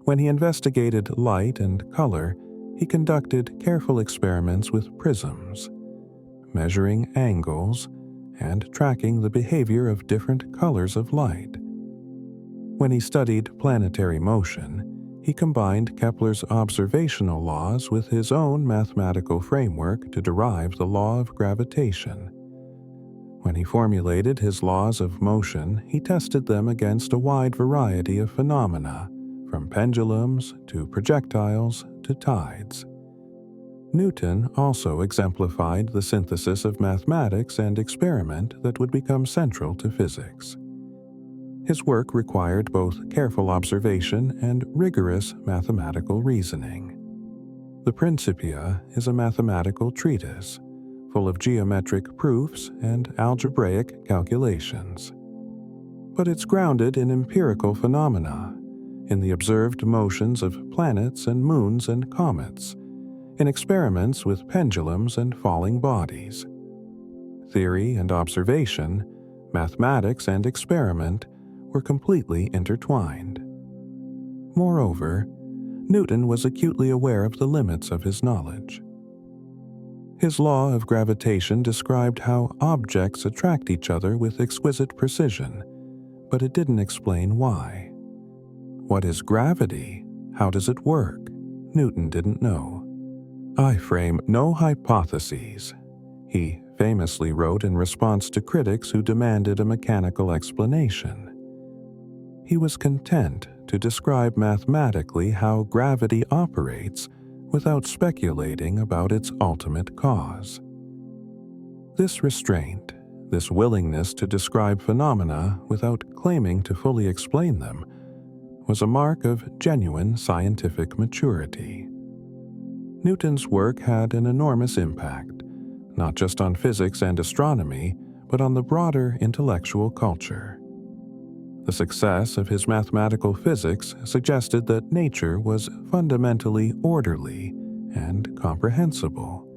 When he investigated light and color, he conducted careful experiments with prisms, measuring angles and tracking the behavior of different colors of light. When he studied planetary motion, he combined Kepler's observational laws with his own mathematical framework to derive the law of gravitation. When he formulated his laws of motion, he tested them against a wide variety of phenomena, from pendulums to projectiles to tides. Newton also exemplified the synthesis of mathematics and experiment that would become central to physics. His work required both careful observation and rigorous mathematical reasoning. The Principia is a mathematical treatise, full of geometric proofs and algebraic calculations. But it's grounded in empirical phenomena, in the observed motions of planets and moons and comets, in experiments with pendulums and falling bodies. Theory and observation, mathematics and experiment were completely intertwined. Moreover, Newton was acutely aware of the limits of his knowledge. His law of gravitation described how objects attract each other with exquisite precision, but it didn't explain why. What is gravity? How does it work? Newton didn't know. "I frame no hypotheses," he famously wrote in response to critics who demanded a mechanical explanation. He was content to describe mathematically how gravity operates without speculating about its ultimate cause. This restraint, this willingness to describe phenomena without claiming to fully explain them, was a mark of genuine scientific maturity. Newton's work had an enormous impact, not just on physics and astronomy, but on the broader intellectual culture. The success of his mathematical physics suggested that nature was fundamentally orderly and comprehensible,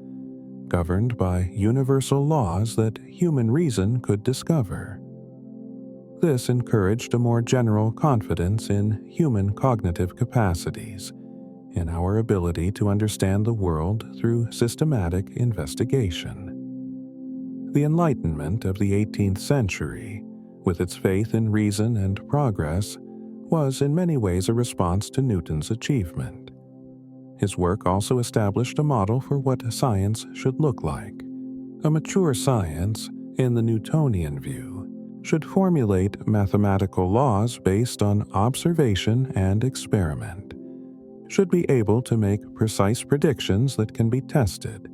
governed by universal laws that human reason could discover. This encouraged a more general confidence in human cognitive capacities, in our ability to understand the world through systematic investigation. The Enlightenment of the 18th century, with its faith in reason and progress, was in many ways a response to Newton's achievement. His work also established a model for what science should look like. A mature science, in the Newtonian view, should formulate mathematical laws based on observation and experiment, should be able to make precise predictions that can be tested,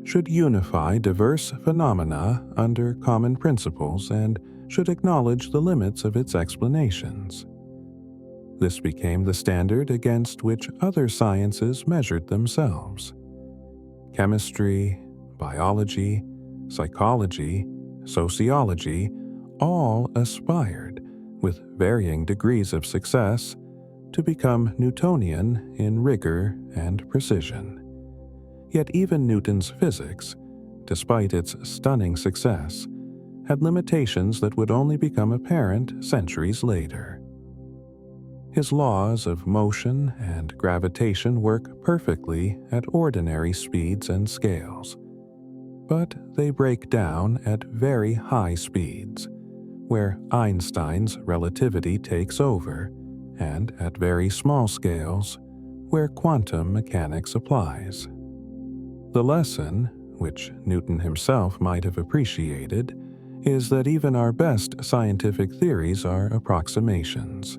should unify diverse phenomena under common principles, and should acknowledge the limits of its explanations. This became the standard against which other sciences measured themselves. Chemistry, biology, psychology, sociology all aspired, with varying degrees of success, to become Newtonian in rigor and precision. Yet even Newton's physics, despite its stunning success, had limitations that would only become apparent centuries later. His laws of motion and gravitation work perfectly at ordinary speeds and scales, but they break down at very high speeds, where Einstein's relativity takes over, and at very small scales, where quantum mechanics applies. The lesson, which Newton himself might have appreciated, is that even our best scientific theories are approximations,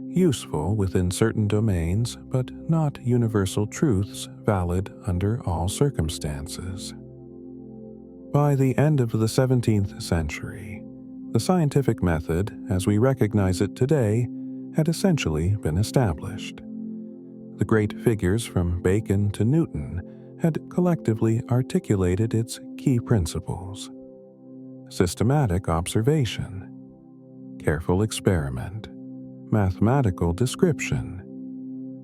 useful within certain domains, but not universal truths valid under all circumstances. By the end of the 17th century, the scientific method, as we recognize it today, had essentially been established. The great figures from Bacon to Newton had collectively articulated its key principles: systematic observation, careful experiment, mathematical description,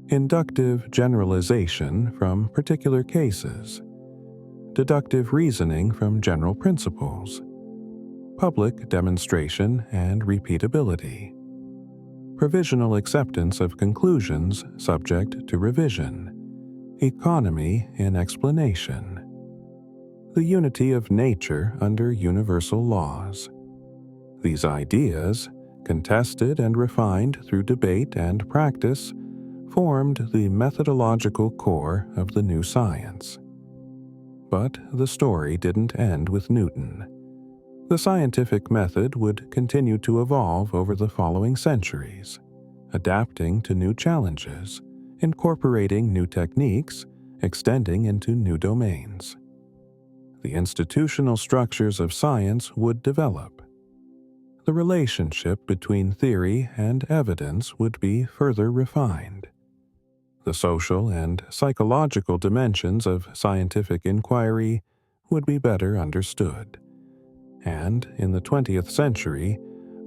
inductive generalization from particular cases, deductive reasoning from general principles, public demonstration and repeatability, provisional acceptance of conclusions subject to revision, economy in explanation, the unity of nature under universal laws. These ideas, contested and refined through debate and practice, formed the methodological core of the new science. But the story didn't end with Newton. The scientific method would continue to evolve over the following centuries, adapting to new challenges, incorporating new techniques, extending into new domains. The institutional structures of science would develop. The relationship between theory and evidence would be further refined. The social and psychological dimensions of scientific inquiry would be better understood. And in the 20th century,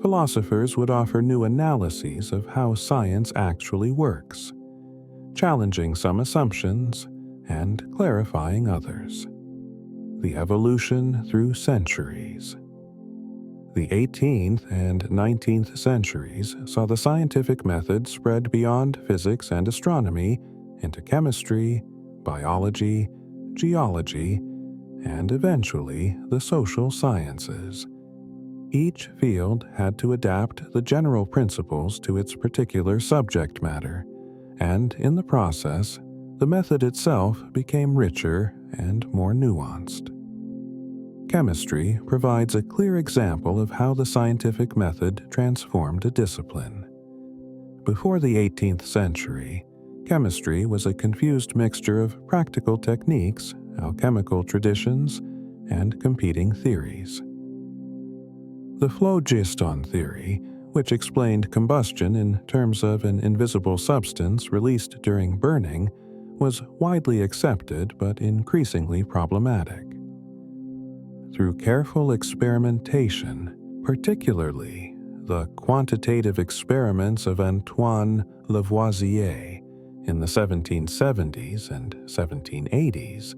philosophers would offer new analyses of how science actually works, challenging some assumptions and clarifying others. The evolution through centuries. The 18th and 19th centuries saw the scientific method spread beyond physics and astronomy into chemistry, biology, geology, and eventually the social sciences. Each field had to adapt the general principles to its particular subject matter, and in the process, the method itself became richer and more nuanced. Chemistry provides a clear example of how the scientific method transformed a discipline. Before the 18th century, chemistry was a confused mixture of practical techniques, alchemical traditions, and competing theories. The phlogiston theory, which explained combustion in terms of an invisible substance released during burning, was widely accepted but increasingly problematic. Through careful experimentation, particularly the quantitative experiments of Antoine Lavoisier in the 1770s and 1780s,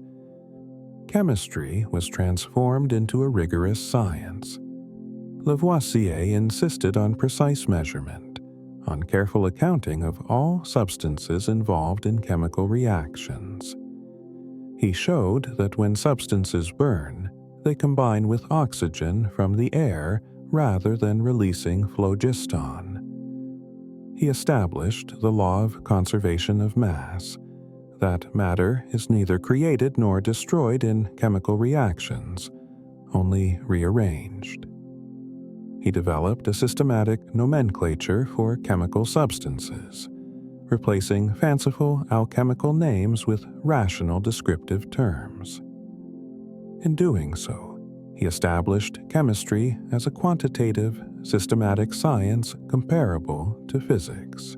chemistry was transformed into a rigorous science. Lavoisier insisted on precise measurement, on careful accounting of all substances involved in chemical reactions. He showed that when substances burn, they combine with oxygen from the air rather than releasing phlogiston. He established the law of conservation of mass, that matter is neither created nor destroyed in chemical reactions, only rearranged. He developed a systematic nomenclature for chemical substances, replacing fanciful alchemical names with rational descriptive terms. In doing so, he established chemistry as a quantitative, systematic science comparable to physics.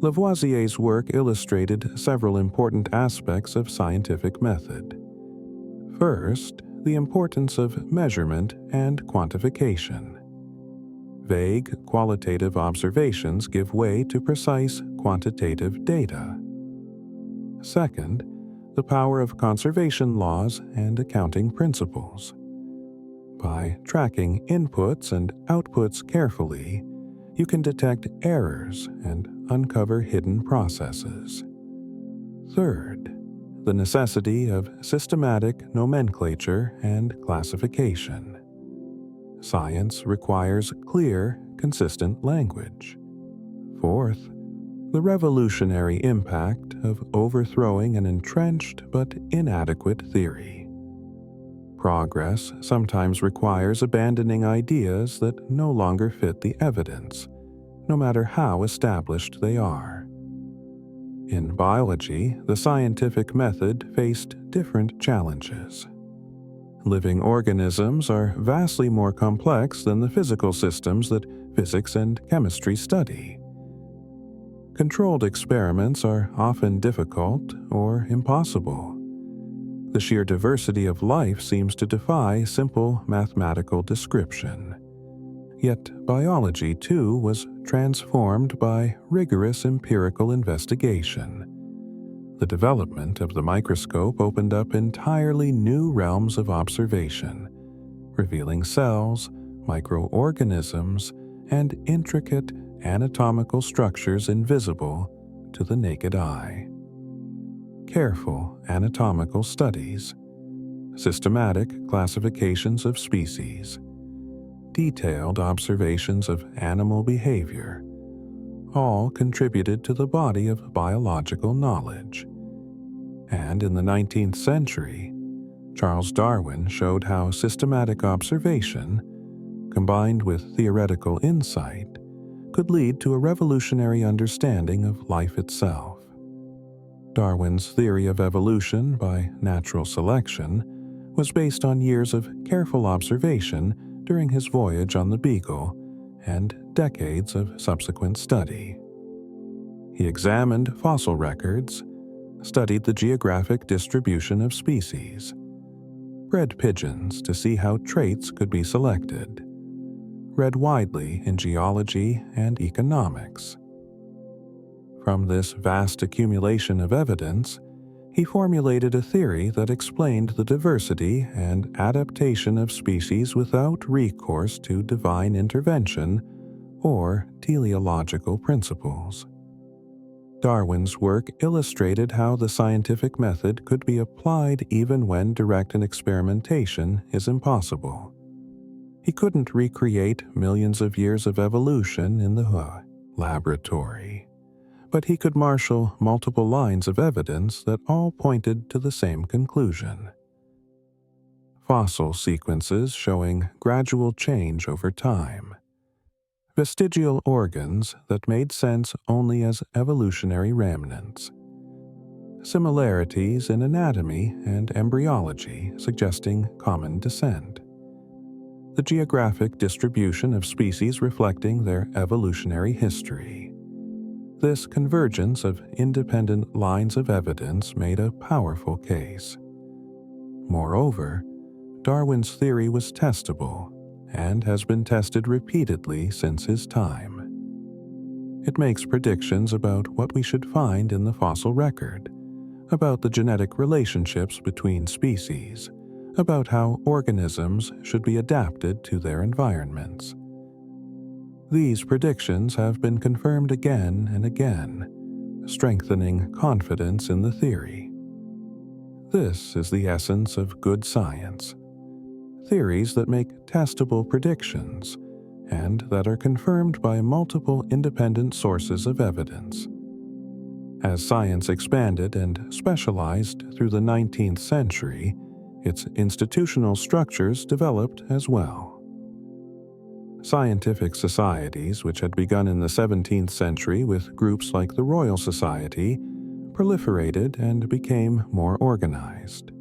Lavoisier's work illustrated several important aspects of scientific method. First, the importance of measurement and quantification. Vague, qualitative observations give way to precise, quantitative data. Second, the power of conservation laws and accounting principles. By tracking inputs and outputs carefully, you can detect errors and uncover hidden processes. Third, the necessity of systematic nomenclature and classification. Science requires clear, consistent language. Fourth, the revolutionary impact of overthrowing an entrenched but inadequate theory. Progress sometimes requires abandoning ideas that no longer fit the evidence, no matter how established they are. In biology, the scientific method faced different challenges. Living organisms are vastly more complex than the physical systems that physics and chemistry study. Controlled experiments are often difficult or impossible. The sheer diversity of life seems to defy simple mathematical description. Yet biology, too, was transformed by rigorous empirical investigation. The development of the microscope opened up entirely new realms of observation, revealing cells, microorganisms, and intricate anatomical structures invisible to the naked eye. Careful anatomical studies, systematic classifications of species, detailed observations of animal behavior, all contributed to the body of biological knowledge. And in the 19th century, Charles Darwin showed how systematic observation, combined with theoretical insight, could lead to a revolutionary understanding of life itself. Darwin's theory of evolution by natural selection was based on years of careful observation during his voyage on the Beagle and decades of subsequent study. He examined fossil records, studied the geographic distribution of species, bred pigeons to see how traits could be selected, read widely in geology and economics. From this vast accumulation of evidence, he formulated a theory that explained the diversity and adaptation of species without recourse to divine intervention or teleological principles. Darwin's work illustrated how the scientific method could be applied even when direct experimentation is impossible. He couldn't recreate millions of years of evolution in the laboratory, but he could marshal multiple lines of evidence that all pointed to the same conclusion. Fossil sequences showing gradual change over time. Vestigial organs that made sense only as evolutionary remnants. Similarities in anatomy and embryology suggesting common descent. The geographic distribution of species reflecting their evolutionary history. This convergence of independent lines of evidence made a powerful case. Moreover, Darwin's theory was testable and has been tested repeatedly since his time. It makes predictions about what we should find in the fossil record, about the genetic relationships between species, about how organisms should be adapted to their environments. These predictions have been confirmed again and again, strengthening confidence in the theory. This is the essence of good science. Theories that make testable predictions and that are confirmed by multiple independent sources of evidence. As science expanded and specialized through the 19th century, its institutional structures developed as well. Scientific societies, which had begun in the 17th century with groups like the Royal Society, proliferated and became more organized.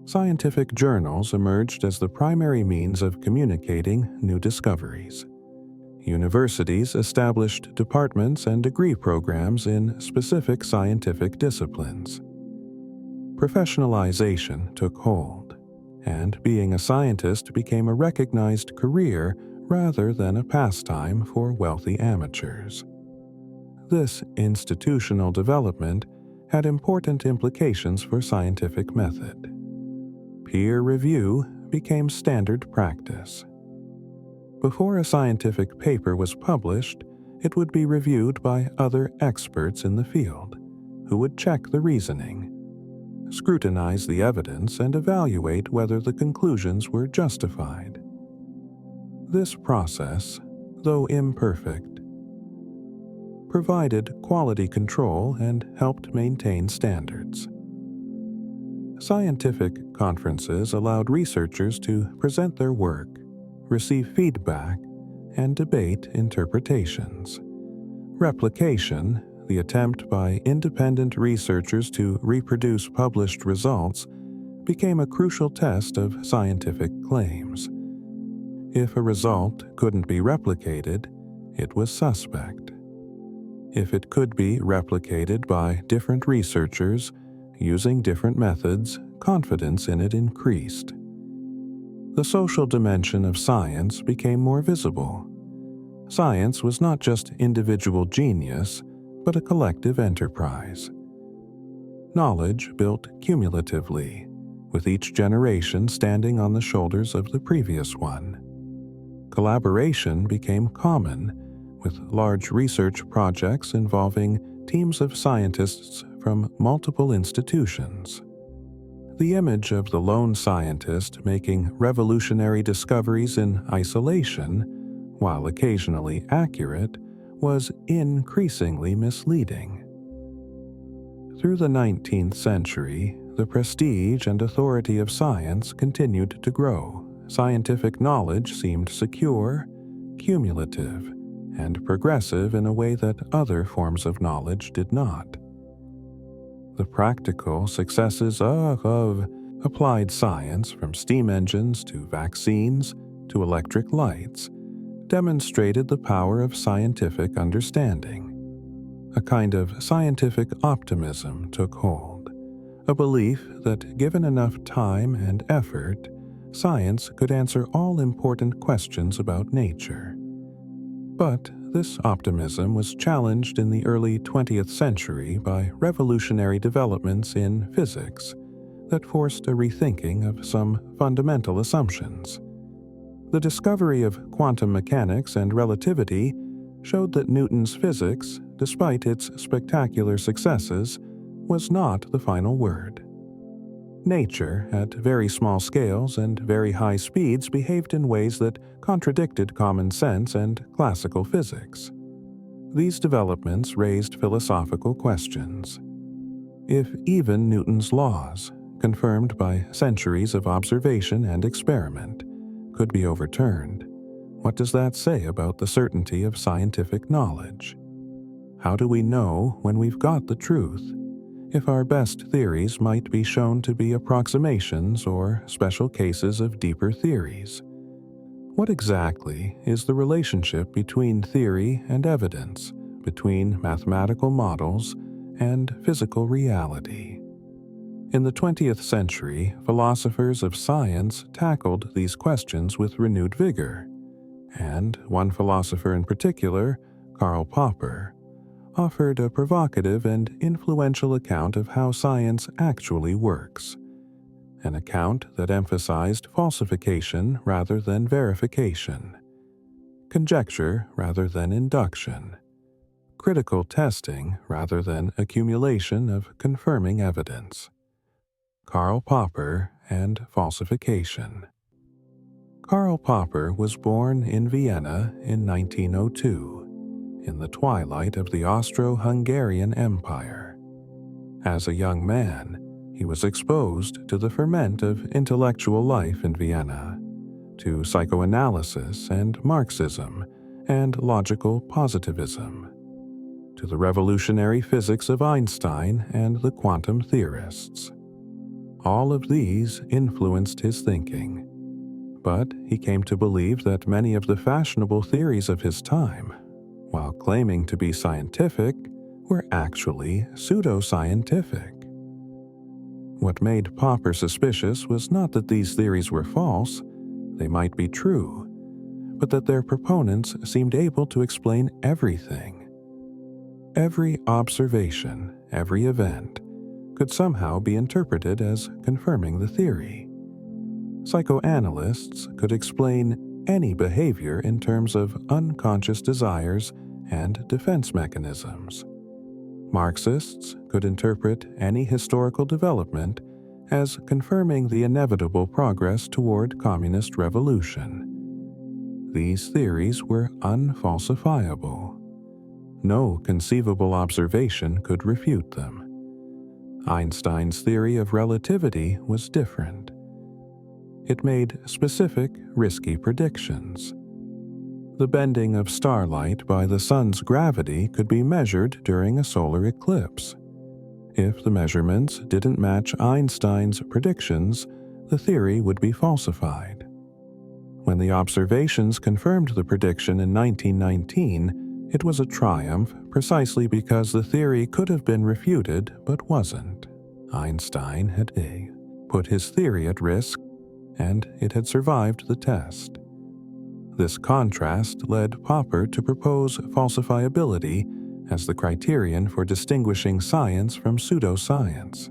Scientific journals emerged as the primary means of communicating new discoveries. Universities established departments and degree programs in specific scientific disciplines. Professionalization took hold, and being a scientist became a recognized career rather than a pastime for wealthy amateurs. This institutional development had important implications for scientific method. Peer review became standard practice. Before a scientific paper was published, it would be reviewed by other experts in the field, who would check the reasoning, scrutinize the evidence, and evaluate whether the conclusions were justified. This process, though imperfect, provided quality control and helped maintain standards. Scientific conferences allowed researchers to present their work, receive feedback, and debate interpretations. Replication, the attempt by independent researchers to reproduce published results, became a crucial test of scientific claims. If a result couldn't be replicated, it was suspect. If it could be replicated by different researchers using different methods, confidence in it increased. The social dimension of science became more visible. Science was not just individual genius, but a collective enterprise. Knowledge built cumulatively, with each generation standing on the shoulders of the previous one. Collaboration became common, with large research projects involving teams of scientists from multiple institutions. The image of the lone scientist making revolutionary discoveries in isolation, while occasionally accurate, was increasingly misleading. Through the 19th century, the prestige and authority of science continued to grow. Scientific knowledge seemed secure, cumulative, and progressive in a way that other forms of knowledge did not. The practical successes of applied science, from steam engines to vaccines to electric lights, demonstrated the power of scientific understanding. A kind of scientific optimism took hold, a belief that given enough time and effort, science could answer all important questions about nature. But this optimism was challenged in the early 20th century by revolutionary developments in physics that forced a rethinking of some fundamental assumptions. The discovery of quantum mechanics and relativity showed that Newton's physics, despite its spectacular successes, was not the final word. Nature, at very small scales and very high speeds, behaved in ways that contradicted common sense and classical physics. These developments raised philosophical questions. If even Newton's laws, confirmed by centuries of observation and experiment, could be overturned, what does that say about the certainty of scientific knowledge? How do we know when we've got the truth, if our best theories might be shown to be approximations or special cases of deeper theories? What exactly is the relationship between theory and evidence, between mathematical models and physical reality? In the 20th century, philosophers of science tackled these questions with renewed vigor, and one philosopher in particular, Karl Popper, offered a provocative and influential account of how science actually works, an account that emphasized falsification rather than verification, conjecture rather than induction, critical testing rather than accumulation of confirming evidence. Karl Popper and Falsification. Karl Popper was born in Vienna in 1902. In the twilight of the Austro-Hungarian Empire. As a young man, he was exposed to the ferment of intellectual life in Vienna, to psychoanalysis and Marxism and logical positivism, to the revolutionary physics of Einstein and the quantum theorists. All of these influenced his thinking, but he came to believe that many of the fashionable theories of his time, while claiming to be scientific, were actually pseudoscientific. What made Popper suspicious was not that these theories were false, they might be true, but that their proponents seemed able to explain everything. Every observation, every event, could somehow be interpreted as confirming the theory. Psychoanalysts could explain any behavior in terms of unconscious desires and defense mechanisms. Marxists could interpret any historical development as confirming the inevitable progress toward communist revolution. These theories were unfalsifiable. No conceivable observation could refute them. Einstein's theory of relativity was different. It made specific, risky predictions. The bending of starlight by the sun's gravity could be measured during a solar eclipse. If the measurements didn't match Einstein's predictions, the theory would be falsified. When the observations confirmed the prediction in 1919, it was a triumph precisely because the theory could have been refuted but wasn't. Einstein had put his theory at risk, and it had survived the test. This contrast led Popper to propose falsifiability as the criterion for distinguishing science from pseudoscience.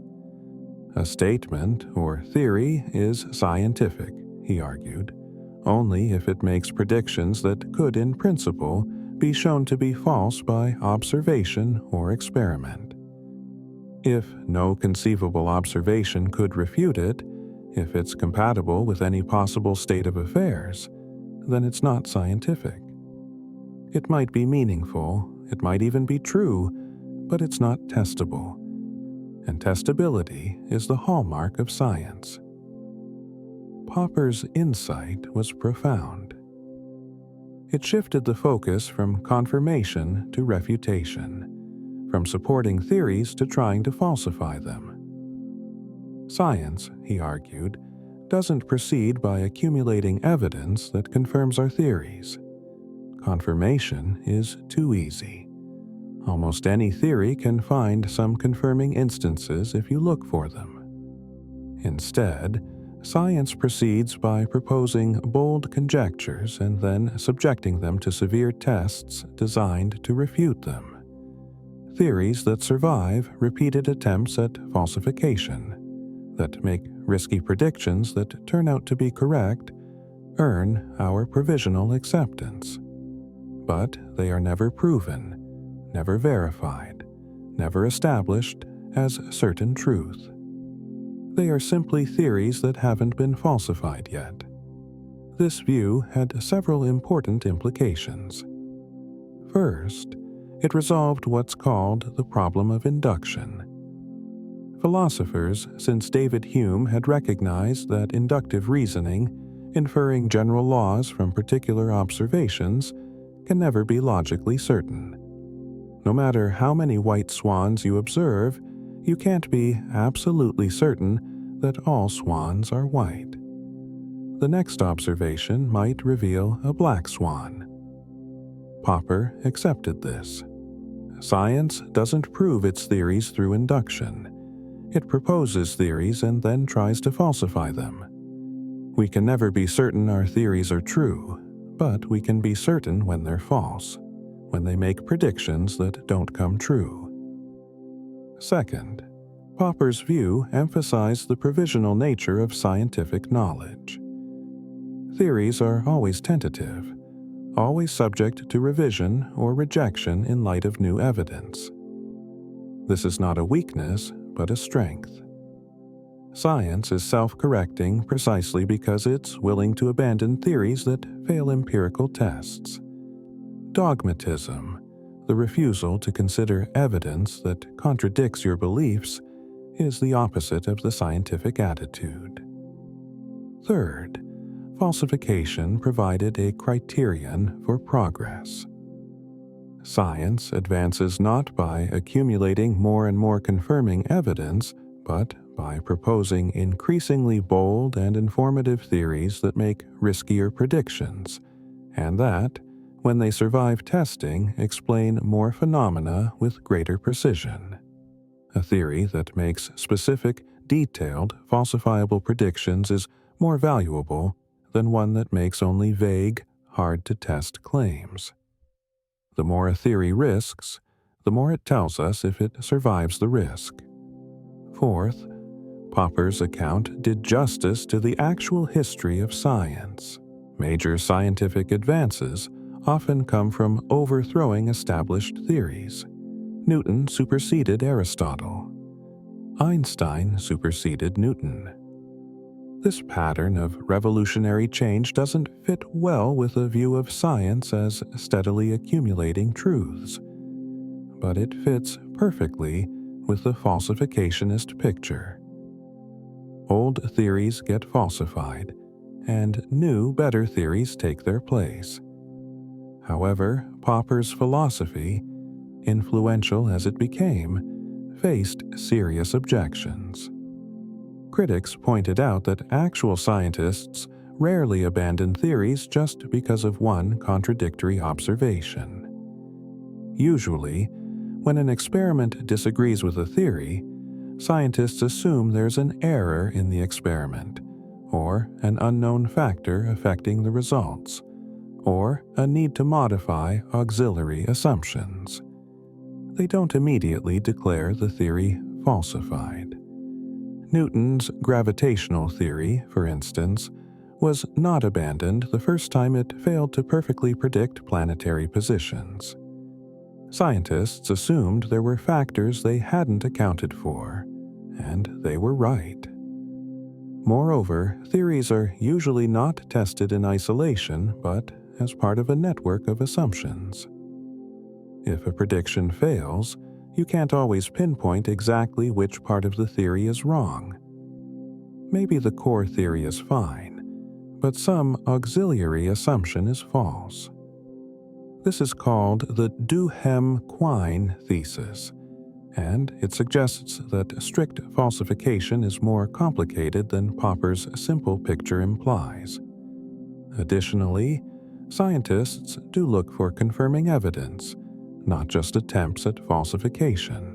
A statement or theory is scientific, he argued, only if it makes predictions that could, in principle, be shown to be false by observation or experiment. If no conceivable observation could refute it, if it's compatible with any possible state of affairs, then it's not scientific. It might be meaningful, it might even be true, but it's not testable. And testability is the hallmark of science. Popper's insight was profound. It shifted the focus from confirmation to refutation, from supporting theories to trying to falsify them. Science, he argued, doesn't proceed by accumulating evidence that confirms our theories. Confirmation is too easy. Almost any theory can find some confirming instances if you look for them. Instead, Science proceeds by proposing bold conjectures and then subjecting them to severe tests designed to refute them. Theories that survive repeated attempts at falsification, that make risky predictions that turn out to be correct, earn our provisional acceptance. But they are never proven, never verified, never established as certain truth. They are simply theories that haven't been falsified yet. This view had several important implications. First, it resolved what's called the problem of induction. Philosophers since David Hume had recognized that inductive reasoning, inferring general laws from particular observations, can never be logically certain. No matter how many white swans you observe, you can't be absolutely certain that all swans are white. The next observation might reveal a black swan. Popper accepted this. Science doesn't prove its theories through induction. It proposes theories and then tries to falsify them. We can never be certain our theories are true, but we can be certain when they're false, when they make predictions that don't come true. Second, Popper's view emphasized the provisional nature of scientific knowledge. Theories are always tentative, always subject to revision or rejection in light of new evidence. This is not a weakness, but a strength. Science is self-correcting precisely because it's willing to abandon theories that fail empirical tests. Dogmatism, the refusal to consider evidence that contradicts your beliefs, is the opposite of the scientific attitude. Third, falsification provided a criterion for progress. Science advances not by accumulating more and more confirming evidence, but by proposing increasingly bold and informative theories that make riskier predictions, and that, when they survive testing, explain more phenomena with greater precision. A theory that makes specific, detailed, falsifiable predictions is more valuable than one that makes only vague, hard-to-test claims. The more a theory risks, the more it tells us if it survives the risk. Fourth, Popper's account did justice to the actual history of science. Major scientific advances often come from overthrowing established theories. Newton superseded Aristotle. Einstein superseded Newton. This pattern of revolutionary change doesn't fit well with a view of science as steadily accumulating truths, but it fits perfectly with the falsificationist picture. Old theories get falsified, and new, better theories take their place. However, Popper's philosophy, influential as it became, faced serious objections. Critics pointed out that actual scientists rarely abandon theories just because of one contradictory observation. Usually, when an experiment disagrees with a theory, scientists assume there's an error in the experiment, or an unknown factor affecting the results, or a need to modify auxiliary assumptions. They don't immediately declare the theory falsified. Newton's gravitational theory, for instance, was not abandoned the first time it failed to perfectly predict planetary positions. Scientists assumed there were factors they hadn't accounted for, and they were right. Moreover, theories are usually not tested in isolation, but as part of a network of assumptions. If a prediction fails, you can't always pinpoint exactly which part of the theory is wrong. Maybe the core theory is fine, but some auxiliary assumption is false. This is called the Duhem-Quine thesis, and it suggests that strict falsification is more complicated than Popper's simple picture implies. Additionally, scientists do look for confirming evidence, not just attempts at falsification.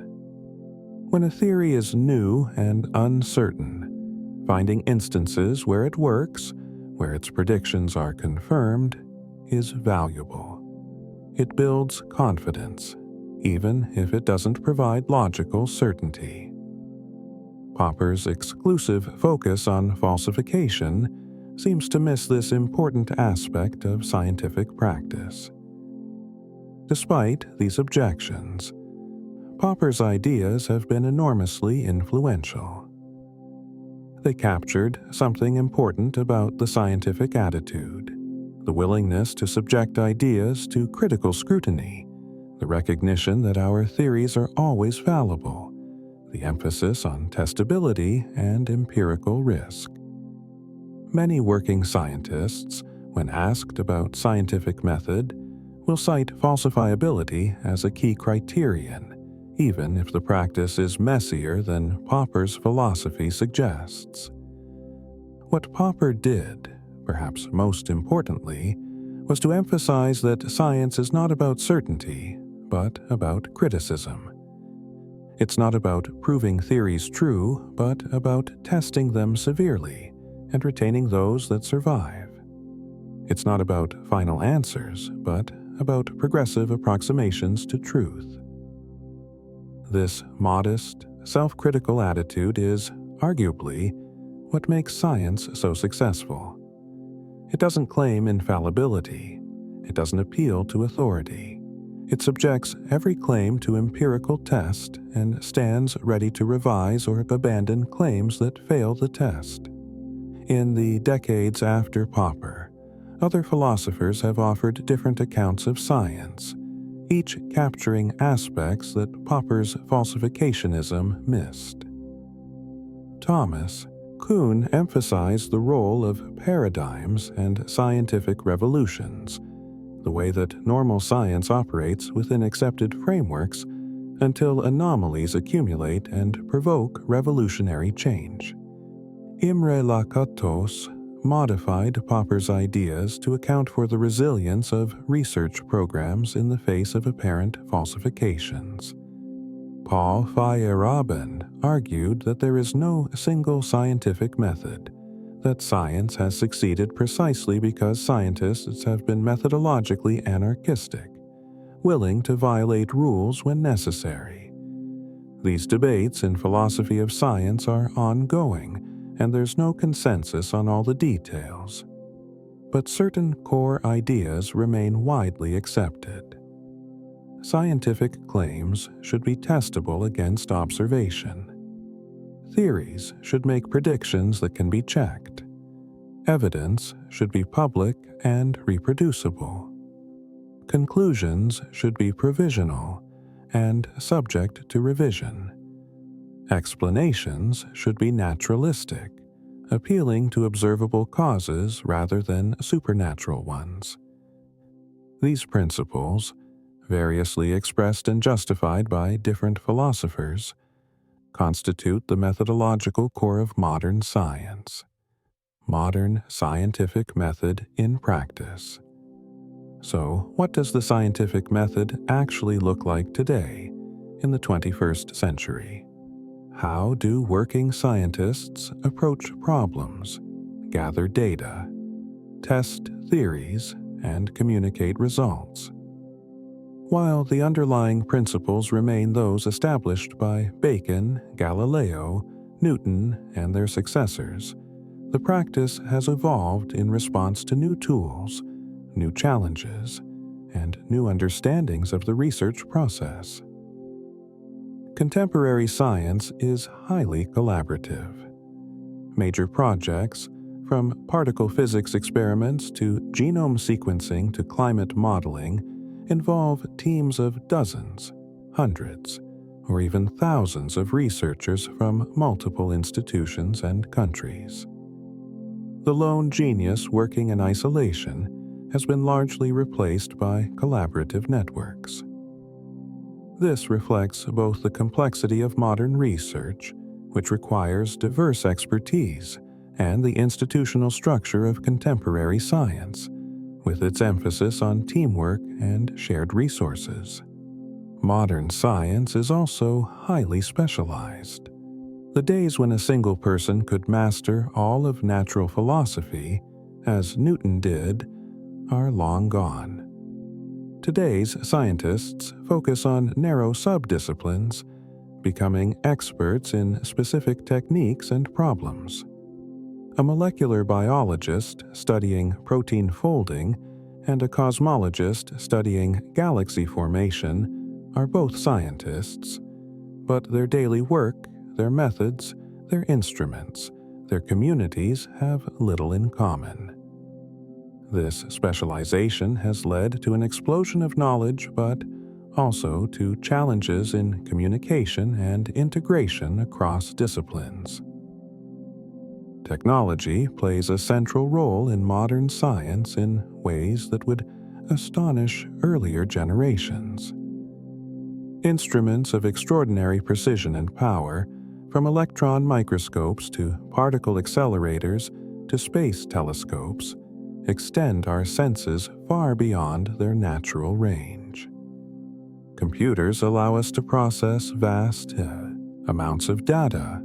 When a theory is new and uncertain, Finding instances where it works, where its predictions are confirmed, is valuable. It builds confidence, even if it doesn't provide logical certainty. Popper's exclusive focus on falsification seems to miss this important aspect of scientific practice. Despite these objections, Popper's ideas have been enormously influential. They captured something important about the scientific attitude, the willingness to subject ideas to critical scrutiny, the recognition that our theories are always fallible, the emphasis on testability and empirical risk. Many working scientists, when asked about scientific method, will cite falsifiability as a key criterion, even if the practice is messier than Popper's philosophy suggests. What Popper did, perhaps most importantly, was to emphasize that science is not about certainty, but about criticism. It's not about proving theories true, but about testing them severely and retaining those that survive. It's not about final answers, but about progressive approximations to truth. This modest, self-critical attitude is, arguably, what makes science so successful. It doesn't claim infallibility. It doesn't appeal to authority. It subjects every claim to empirical test and stands ready to revise or abandon claims that fail the test. In the decades after Popper, other philosophers have offered different accounts of science, each capturing aspects that Popper's falsificationism missed. Thomas Kuhn emphasized the role of paradigms and scientific revolutions, the way that normal science operates within accepted frameworks until anomalies accumulate and provoke revolutionary change. Imre Lakatos modified Popper's ideas to account for the resilience of research programs in the face of apparent falsifications. Paul Feyerabend argued that there is no single scientific method, that science has succeeded precisely because scientists have been methodologically anarchistic, willing to violate rules when necessary. These debates in philosophy of science are ongoing, and there's no consensus on all the details. But certain core ideas remain widely accepted. Scientific claims should be testable against observation. Theories should make predictions that can be checked. Evidence should be public and reproducible. Conclusions should be provisional and subject to revision. Explanations should be naturalistic, appealing to observable causes rather than supernatural ones. These principles, variously expressed and justified by different philosophers, constitute the methodological core of modern science, modern scientific method in practice. So, what does the scientific method actually look like today, in the 21st century? How do working scientists approach problems, gather data, test theories, and communicate results? While the underlying principles remain those established by Bacon, Galileo, Newton, and their successors, the practice has evolved in response to new tools, new challenges, and new understandings of the research process. Contemporary science is highly collaborative. Major projects, from particle physics experiments to genome sequencing to climate modeling, involve teams of dozens, hundreds, or even thousands of researchers from multiple institutions and countries. The lone genius working in isolation has been largely replaced by collaborative networks. This reflects both the complexity of modern research, which requires diverse expertise, and the institutional structure of contemporary science, with its emphasis on teamwork and shared resources. Modern science is also highly specialized. The days when a single person could master all of natural philosophy, as Newton did, are long gone. Today's scientists focus on narrow subdisciplines, becoming experts in specific techniques and problems. A molecular biologist studying protein folding and a cosmologist studying galaxy formation are both scientists, but their daily work, their methods, their instruments, their communities have little in common. This specialization has led to an explosion of knowledge, but also to challenges in communication and integration across disciplines. Technology plays a central role in modern science in ways that would astonish earlier generations. Instruments of extraordinary precision and power, from electron microscopes to particle accelerators to space telescopes, extend our senses far beyond their natural range. Computers allow us to process vast amounts of data,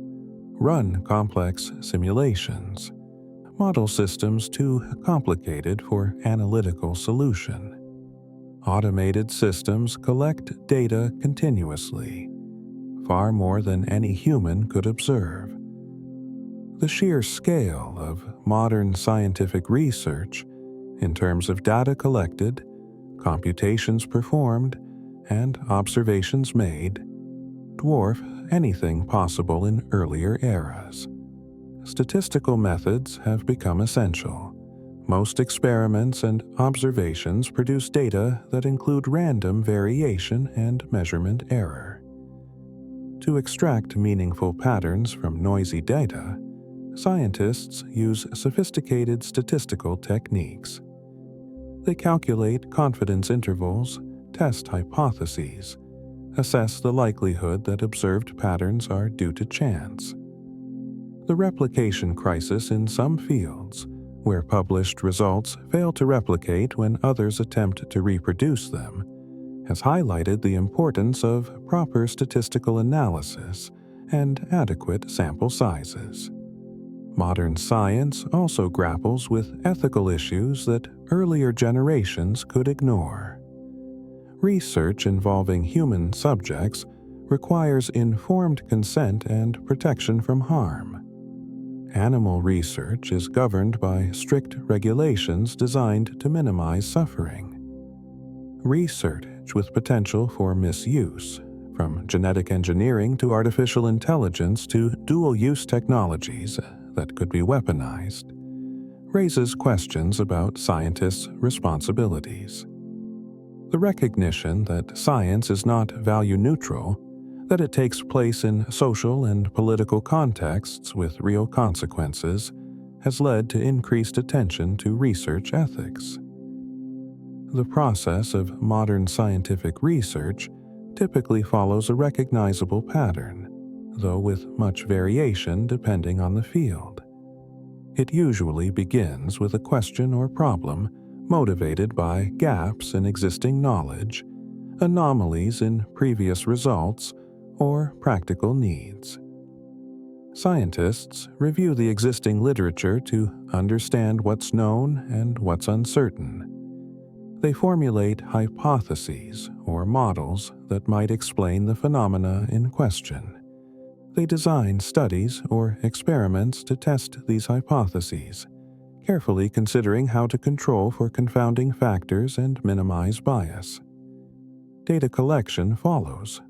run complex simulations, model systems too complicated for analytical solution. Automated systems collect data continuously, far more than any human could observe. The sheer scale of modern scientific research, in terms of data collected, computations performed, and observations made, dwarf anything possible in earlier eras. Statistical methods have become essential. Most experiments and observations produce data that include random variation and measurement error. To extract meaningful patterns from noisy data, scientists use sophisticated statistical techniques. They calculate confidence intervals, test hypotheses, assess the likelihood that observed patterns are due to chance. The replication crisis in some fields, where published results fail to replicate when others attempt to reproduce them, has highlighted the importance of proper statistical analysis and adequate sample sizes. Modern science also grapples with ethical issues that earlier generations could ignore. Research involving human subjects requires informed consent and protection from harm. Animal research is governed by strict regulations designed to minimize suffering. Research with potential for misuse, from genetic engineering to artificial intelligence to dual-use technologies that could be weaponized, raises questions about scientists' responsibilities. The recognition that science is not value-neutral, that it takes place in social and political contexts with real consequences, has led to increased attention to research ethics. The process of modern scientific research typically follows a recognizable pattern, though with much variation depending on the field. It usually begins with a question or problem motivated by gaps in existing knowledge, anomalies in previous results, or practical needs. Scientists review the existing literature to understand what's known and what's uncertain. They formulate hypotheses or models that might explain the phenomena in question. They design studies or experiments to test these hypotheses, carefully considering how to control for confounding factors and minimize bias. Data collection follows,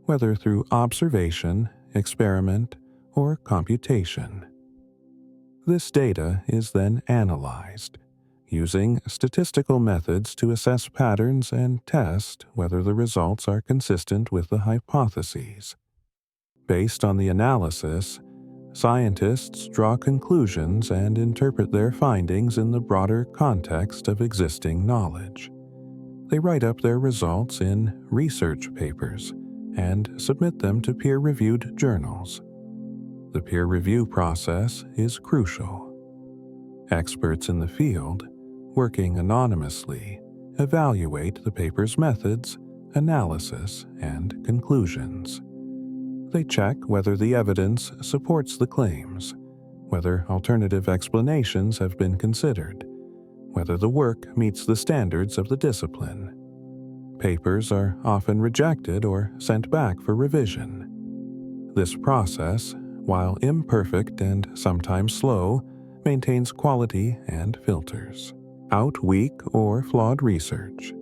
whether through observation, experiment, or computation. This data is then analyzed, using statistical methods to assess patterns and test whether the results are consistent with the hypotheses. Based on the analysis, scientists draw conclusions and interpret their findings in the broader context of existing knowledge. They write up their results in research papers and submit them to peer-reviewed journals. The peer review process is crucial. Experts in the field, working anonymously, evaluate the paper's methods, analysis, and conclusions. They check whether the evidence supports the claims, whether alternative explanations have been considered, whether the work meets the standards of the discipline. Papers are often rejected or sent back for revision. This process, while imperfect and sometimes slow, maintains quality and filters out weak or flawed research.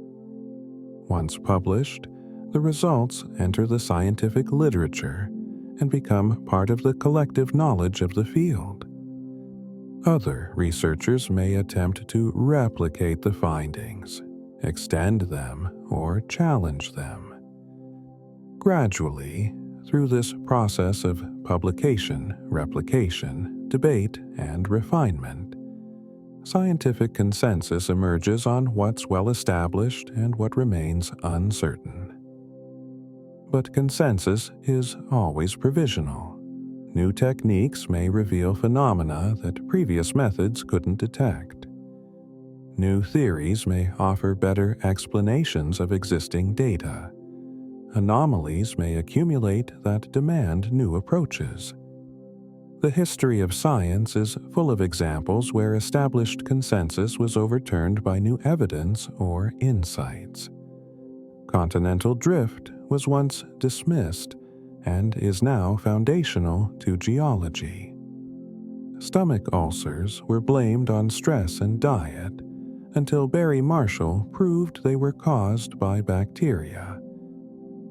Once published, the results enter the scientific literature and become part of the collective knowledge of the field. Other researchers may attempt to replicate the findings, extend them, or challenge them. Gradually, through this process of publication, replication, debate, and refinement, scientific consensus emerges on what's well established and what remains uncertain. But consensus is always provisional. New techniques may reveal phenomena that previous methods couldn't detect. New theories may offer better explanations of existing data. Anomalies may accumulate that demand new approaches. The history of science is full of examples where established consensus was overturned by new evidence or insights. Continental drift was once dismissed and is now foundational to geology. Stomach ulcers were blamed on stress and diet until Barry Marshall proved they were caused by bacteria.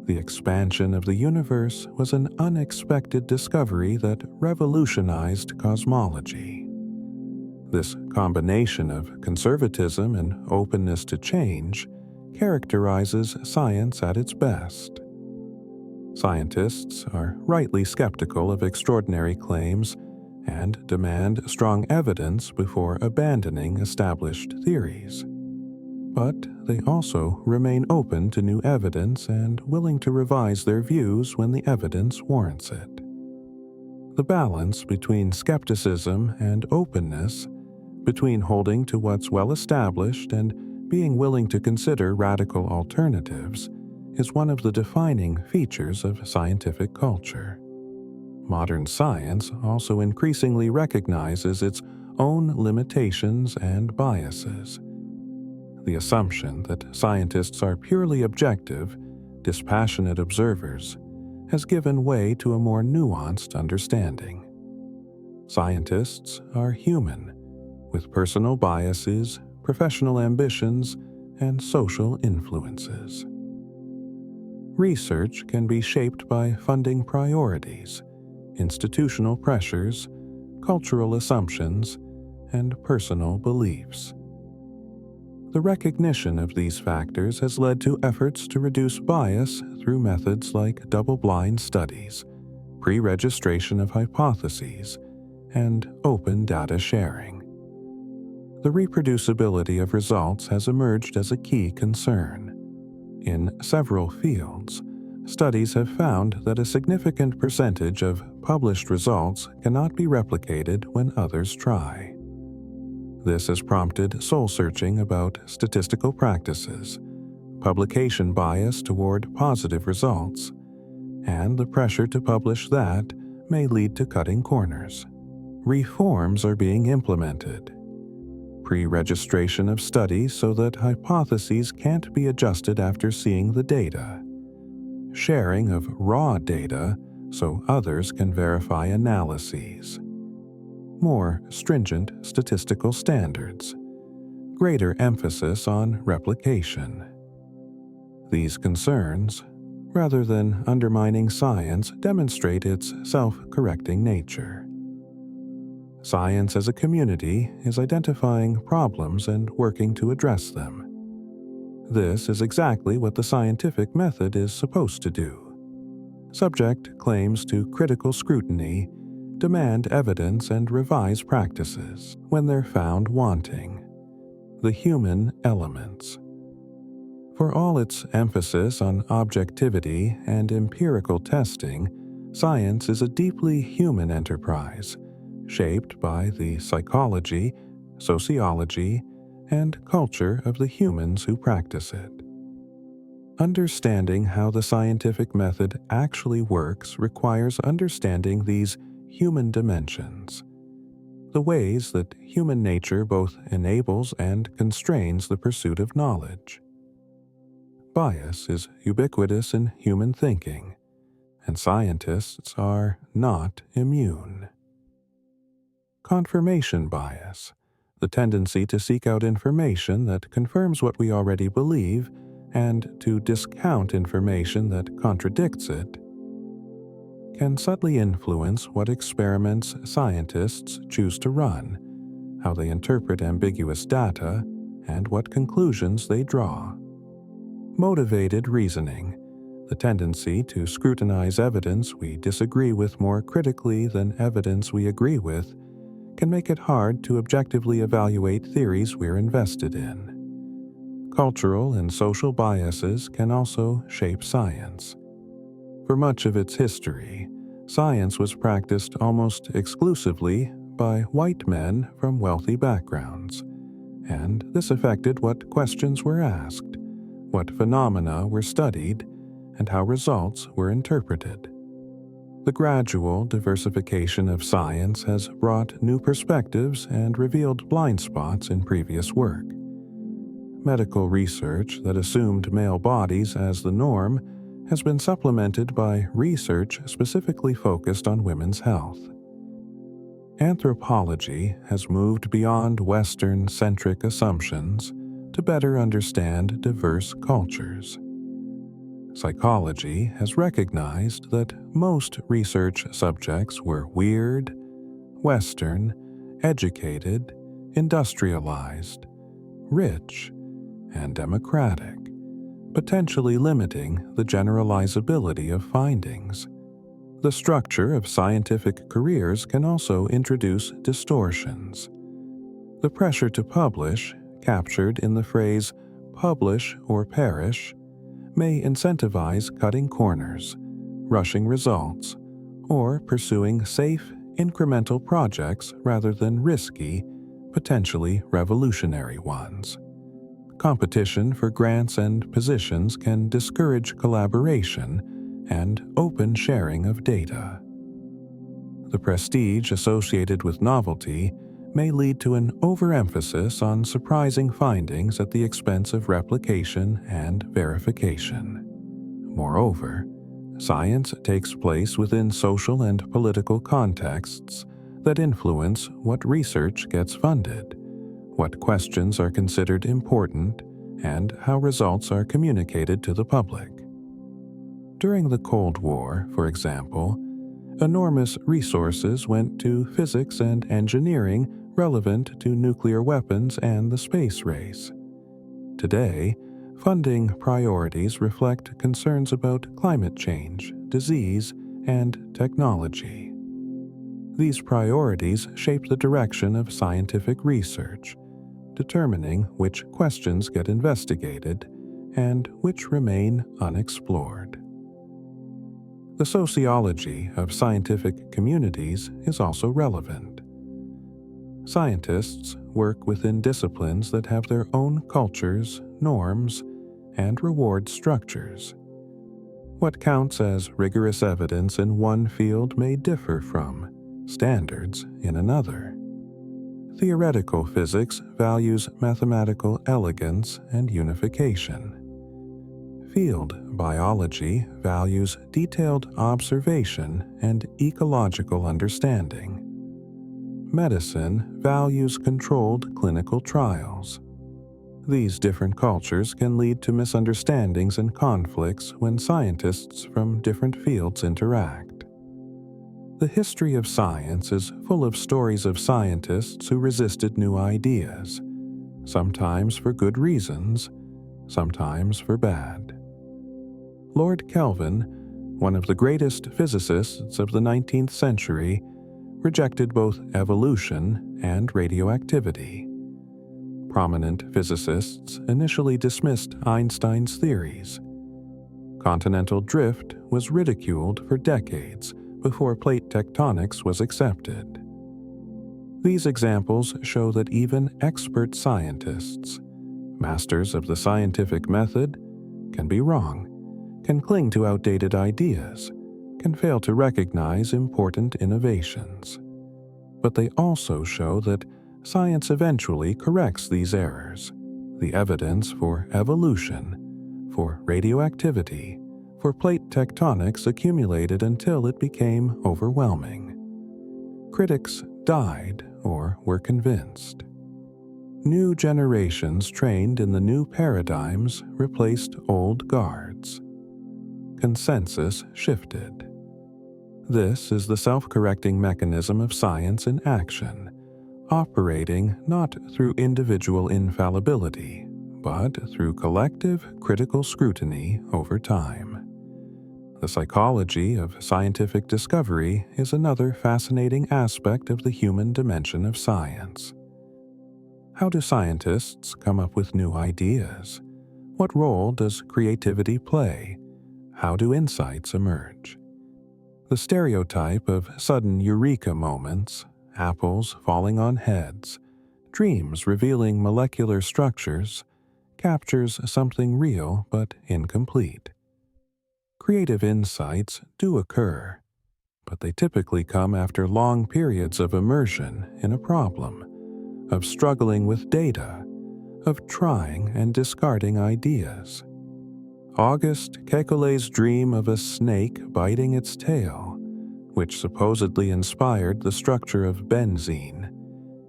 The expansion of the universe was an unexpected discovery that revolutionized cosmology. This combination of conservatism and openness to change characterizes science at its best. Scientists are rightly skeptical of extraordinary claims and demand strong evidence before abandoning established theories. But they also remain open to new evidence and willing to revise their views when the evidence warrants it. The balance between skepticism and openness, between holding to what's well established and being willing to consider radical alternatives, is one of the defining features of scientific culture. Modern science also increasingly recognizes its own limitations and biases. The assumption that scientists are purely objective, dispassionate observers has given way to a more nuanced understanding. Scientists are human, with personal biases, professional ambitions, and social influences. Research can be shaped by funding priorities, institutional pressures, cultural assumptions, and personal beliefs. The recognition of these factors has led to efforts to reduce bias through methods like double-blind studies, pre-registration of hypotheses, and open data sharing. The reproducibility of results has emerged as a key concern. In several fields, studies have found that a significant percentage of published results cannot be replicated when others try. This has prompted soul-searching about statistical practices, publication bias toward positive results, and the pressure to publish that may lead to cutting corners. Reforms are being implemented. Pre-registration of studies so that hypotheses can't be adjusted after seeing the data. Sharing of raw data so others can verify analyses. More stringent statistical standards, greater emphasis on replication. These concerns, rather than undermining science, demonstrate its self-correcting nature. Science as a community is identifying problems and working to address them. This is exactly what the scientific method is supposed to do. Subject claims to critical scrutiny, demand evidence, and revise practices when they're found wanting. The human elements. For all its emphasis on objectivity and empirical testing, science is a deeply human enterprise, shaped by the psychology, sociology, and culture of the humans who practice it. understanding how the scientific method actually works requires understanding these human dimensions, the ways that human nature both enables and constrains the pursuit of knowledge. Bias is ubiquitous in human thinking, and scientists are not immune. Confirmation bias, the tendency to seek out information that confirms what we already believe and to discount information that contradicts it, can subtly influence what experiments scientists choose to run, how they interpret ambiguous data, and what conclusions they draw. Motivated reasoning, the tendency to scrutinize evidence we disagree with more critically than evidence we agree with, can make it hard to objectively evaluate theories we're invested in. Cultural and social biases can also shape science. For much of its history, science was practiced almost exclusively by white men from wealthy backgrounds, and this affected what questions were asked, what phenomena were studied, and how results were interpreted. The gradual diversification of science has brought new perspectives and revealed blind spots in previous work. Medical research that assumed male bodies as the norm has been supplemented by research specifically focused on women's health. Anthropology has moved beyond Western-centric assumptions to better understand diverse cultures. Psychology has recognized that most research subjects were weird, Western, educated, industrialized, rich, and democratic, potentially limiting the generalizability of findings. The structure of scientific careers can also introduce distortions. The pressure to publish, captured in the phrase "publish or perish," may incentivize cutting corners, rushing results, or pursuing safe, incremental projects rather than risky, potentially revolutionary ones. Competition for grants and positions can discourage collaboration and open sharing of data. The prestige associated with novelty may lead to an overemphasis on surprising findings at the expense of replication and verification. Moreover, science takes place within social and political contexts that influence what research gets funded, what questions are considered important, and how results are communicated to the public. During the Cold War, for example, enormous resources went to physics and engineering relevant to nuclear weapons and the space race. Today, funding priorities reflect concerns about climate change, disease, and technology. These priorities shape the direction of scientific research, determining which questions get investigated and which remain unexplored. The sociology of scientific communities is also relevant. Scientists work within disciplines that have their own cultures, norms, and reward structures. What counts as rigorous evidence in one field may differ from standards in another. Theoretical physics values mathematical elegance and unification. Field biology values detailed observation and ecological understanding. Medicine values controlled clinical trials. These different cultures can lead to misunderstandings and conflicts when scientists from different fields interact. The history of science is full of stories of scientists who resisted new ideas, sometimes for good reasons, sometimes for bad. Lord Kelvin, one of the greatest physicists of the 19th century, rejected both evolution and radioactivity. Prominent physicists initially dismissed Einstein's theories. Continental drift was ridiculed for decades before plate tectonics was accepted. These examples show that even expert scientists, masters of the scientific method, can be wrong, can cling to outdated ideas, can fail to recognize important innovations. But they also show that science eventually corrects these errors. The evidence for evolution, for radioactivity, for plate tectonics accumulated until it became overwhelming. Critics died or were convinced. New generations trained in the new paradigms replaced old guards. Consensus shifted. This is the self-correcting mechanism of science in action, operating not through individual infallibility, but through collective critical scrutiny over time. The psychology of scientific discovery is another fascinating aspect of the human dimension of science. How do scientists come up with new ideas? What role does creativity play? How do insights emerge? The stereotype of sudden eureka moments, apples falling on heads, dreams revealing molecular structures, captures something real but incomplete. Creative insights do occur, but they typically come after long periods of immersion in a problem, of struggling with data, of trying and discarding ideas. Auguste Kekulé's dream of a snake biting its tail, which supposedly inspired the structure of benzene,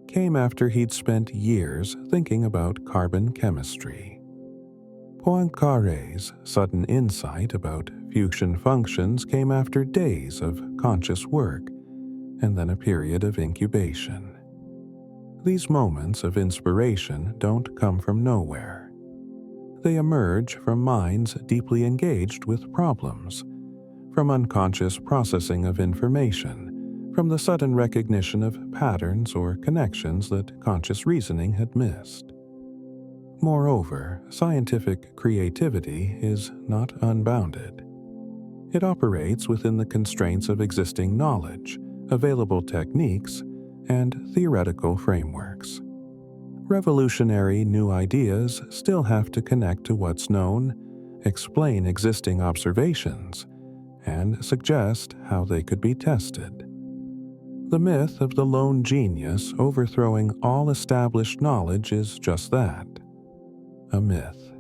came after he'd spent years thinking about carbon chemistry. Poincaré's sudden insight about fusion functions came after days of conscious work, and then a period of incubation. These moments of inspiration don't come from nowhere. They emerge from minds deeply engaged with problems, from unconscious processing of information, from the sudden recognition of patterns or connections that conscious reasoning had missed. Moreover, scientific creativity is not unbounded. It operates within the constraints of existing knowledge, available techniques, and theoretical frameworks. Revolutionary new ideas still have to connect to what's known, explain existing observations, and suggest how they could be tested. The myth of the lone genius overthrowing all established knowledge is just that, a myth.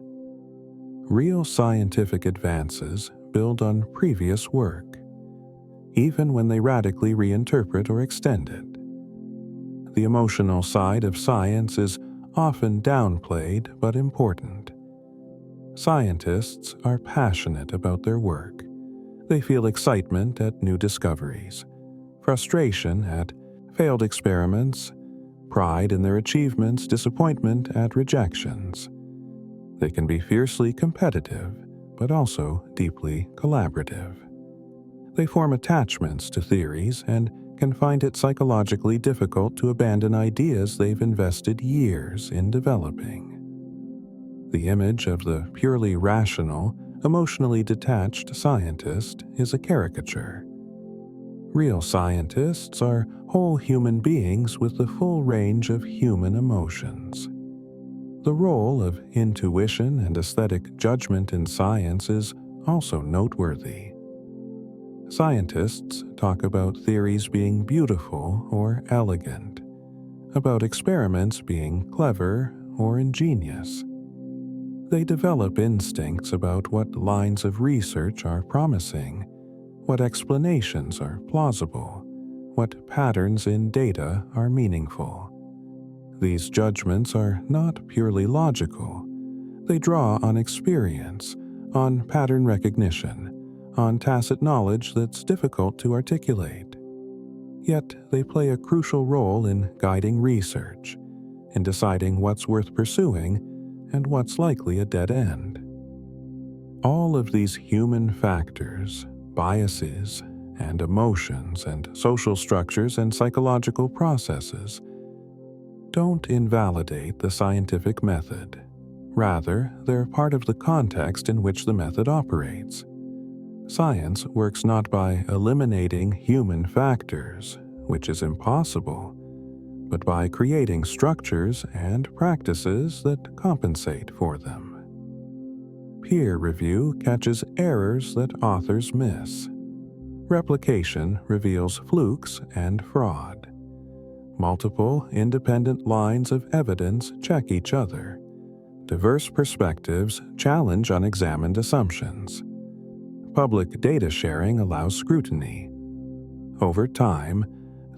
Real scientific advances build on previous work, even when they radically reinterpret or extend it. The emotional side of science is often downplayed but important. Scientists are passionate about their work. They feel excitement at new discoveries, frustration at failed experiments, pride in their achievements, disappointment at rejections. They can be fiercely competitive, but also deeply collaborative. They form attachments to theories and can find it psychologically difficult to abandon ideas they've invested years in developing. The image of the purely rational, emotionally detached scientist is a caricature. Real scientists are whole human beings with the full range of human emotions. The role of intuition and aesthetic judgment in science is also noteworthy. Scientists talk about theories being beautiful or elegant, about experiments being clever or ingenious. They develop instincts about what lines of research are promising, what explanations are plausible, what patterns in data are meaningful. These judgments are not purely logical. They draw on experience, on pattern recognition, on tacit knowledge that's difficult to articulate. Yet they play a crucial role in guiding research, in deciding what's worth pursuing and what's likely a dead end. All of these human factors, biases, and emotions and social structures and psychological processes don't invalidate the scientific method. Rather, they're part of the context in which the method operates. Science works not by eliminating human factors, which is impossible, but by creating structures and practices that compensate for them. Peer review catches errors that authors miss. Replication reveals flukes and fraud. Multiple independent lines of evidence check each other. Diverse perspectives challenge unexamined assumptions. Public data sharing allows scrutiny. Over time,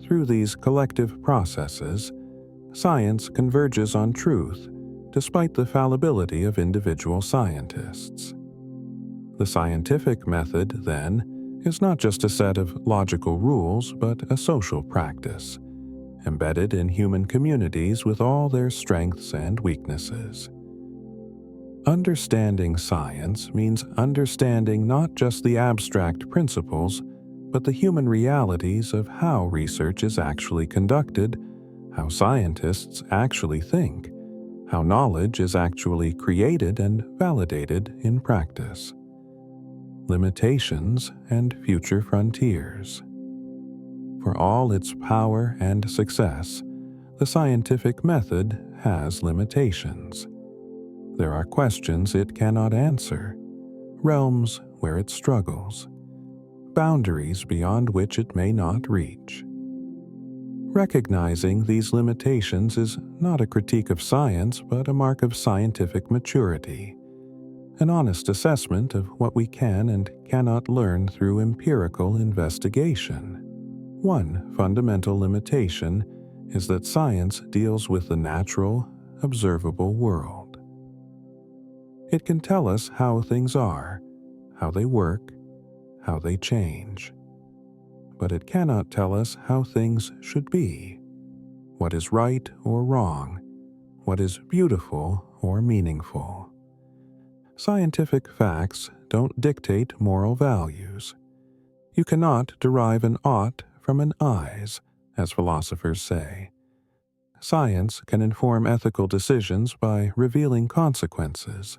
through these collective processes, science converges on truth despite the fallibility of individual scientists. The scientific method, then, is not just a set of logical rules but a social practice, embedded in human communities with all their strengths and weaknesses. Understanding science means understanding not just the abstract principles, but the human realities of how research is actually conducted, how scientists actually think, how knowledge is actually created and validated in practice. Limitations and future frontiers. For all its power and success, the scientific method has limitations. There are questions it cannot answer, realms where it struggles, boundaries beyond which it may not reach. Recognizing these limitations is not a critique of science but a mark of scientific maturity, an honest assessment of what we can and cannot learn through empirical investigation. One fundamental limitation is that science deals with the natural, observable world. It can tell us how things are, how they work, how they change. But it cannot tell us how things should be, what is right or wrong, what is beautiful or meaningful. Scientific facts don't dictate moral values. You cannot derive an ought from an eyes, as philosophers say. Science can inform ethical decisions by revealing consequences,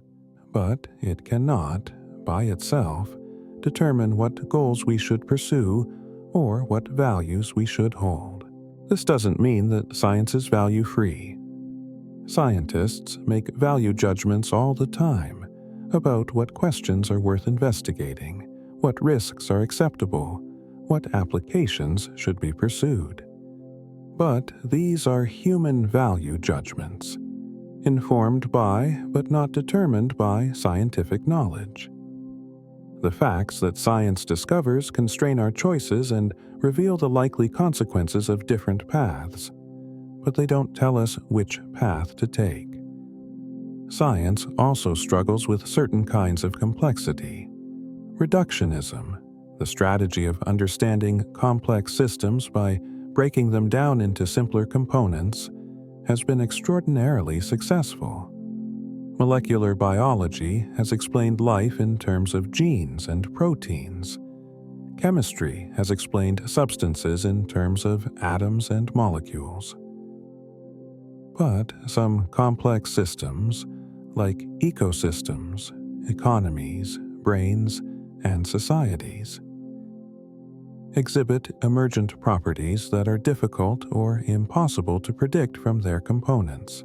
but it cannot, by itself, determine what goals we should pursue or what values we should hold. This doesn't mean that science is value-free. Scientists make value judgments all the time about what questions are worth investigating, what risks are acceptable, what applications should be pursued. But these are human value judgments, informed by but not determined by scientific knowledge. The facts that science discovers constrain our choices and reveal the likely consequences of different paths, but they don't tell us which path to take. Science also struggles with certain kinds of complexity. Reductionism, the strategy of understanding complex systems by breaking them down into simpler components, has been extraordinarily successful. Molecular biology has explained life in terms of genes and proteins. Chemistry has explained substances in terms of atoms and molecules. But some complex systems, like ecosystems, economies, brains, and societies, exhibit emergent properties that are difficult or impossible to predict from their components.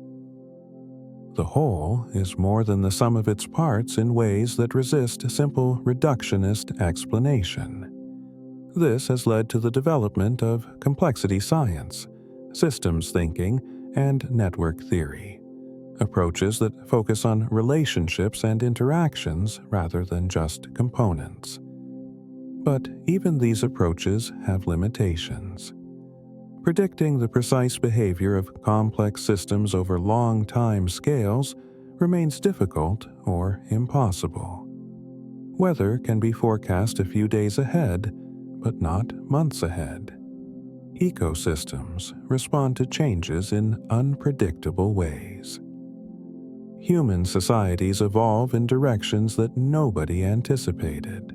The whole is more than the sum of its parts in ways that resist simple reductionist explanation. This has led to the development of complexity science, systems thinking, and network theory, approaches that focus on relationships and interactions rather than just components. But even these approaches have limitations. Predicting the precise behavior of complex systems over long time scales remains difficult or impossible. Weather can be forecast a few days ahead, but not months ahead. Ecosystems respond to changes in unpredictable ways. Human societies evolve in directions that nobody anticipated.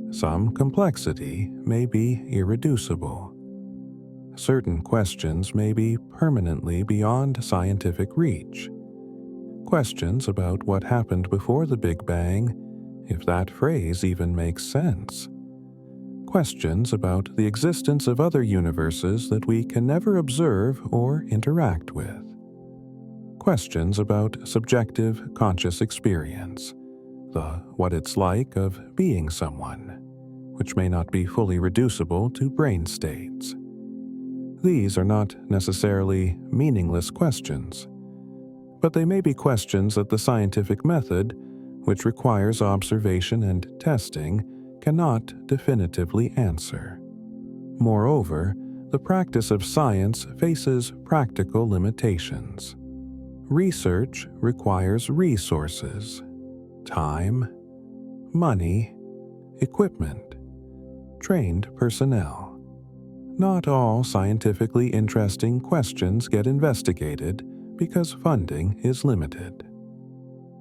Some complexity may be irreducible. Certain questions may be permanently beyond scientific reach. Questions about what happened before the Big Bang, if that phrase even makes sense. Questions about the existence of other universes that we can never observe or interact with. Questions about subjective conscious experience, the what it's like of being someone, which may not be fully reducible to brain states. These are not necessarily meaningless questions, but they may be questions that the scientific method, which requires observation and testing, cannot definitively answer. Moreover, the practice of science faces practical limitations. Research requires resources, time, money, equipment, trained personnel. Not all scientifically interesting questions get investigated because funding is limited.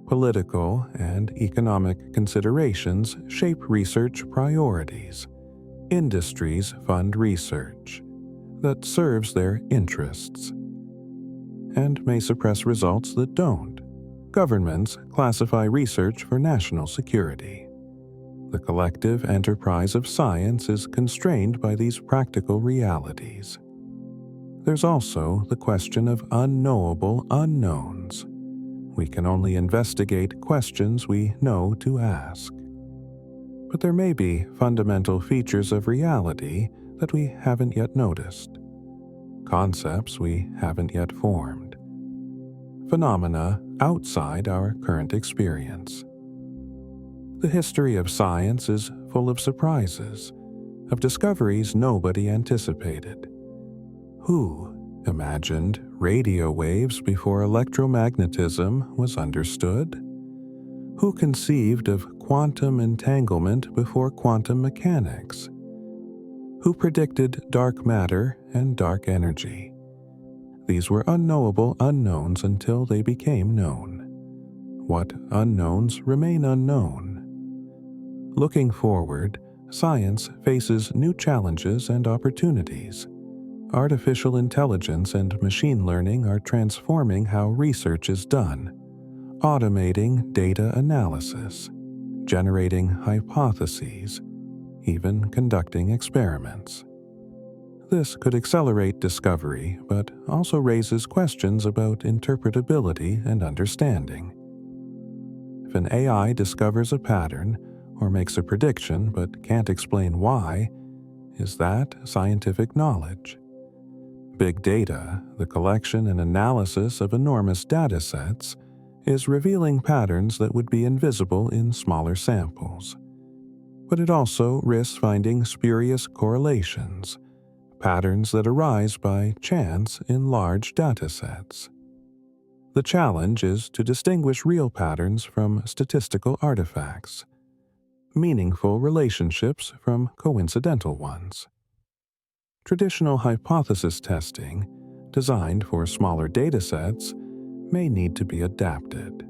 Political and economic considerations shape research priorities. Industries fund research that serves their interests and may suppress results that don't. Governments classify research for national security. The collective enterprise of science is constrained by these practical realities. There's also the question of unknowable unknowns. We can only investigate questions we know to ask. But there may be fundamental features of reality that we haven't yet noticed, concepts we haven't yet formed, phenomena outside our current experience. The history of science is full of surprises, of discoveries nobody anticipated. Who imagined radio waves before electromagnetism was understood? Who conceived of quantum entanglement before quantum mechanics? Who predicted dark matter and dark energy? These were unknowable unknowns until they became known. What unknowns remain unknown? Looking forward, science faces new challenges and opportunities. Artificial intelligence and machine learning are transforming how research is done, automating data analysis, generating hypotheses, even conducting experiments. This could accelerate discovery, but also raises questions about interpretability and understanding. If an AI discovers a pattern or makes a prediction but can't explain why, is that scientific knowledge? Big data, the collection and analysis of enormous data sets, is revealing patterns that would be invisible in smaller samples. But it also risks finding spurious correlations, patterns that arise by chance in large data sets. The challenge is to distinguish real patterns from statistical artifacts, meaningful relationships from coincidental ones. Traditional hypothesis testing, designed for smaller datasets, may need to be adapted.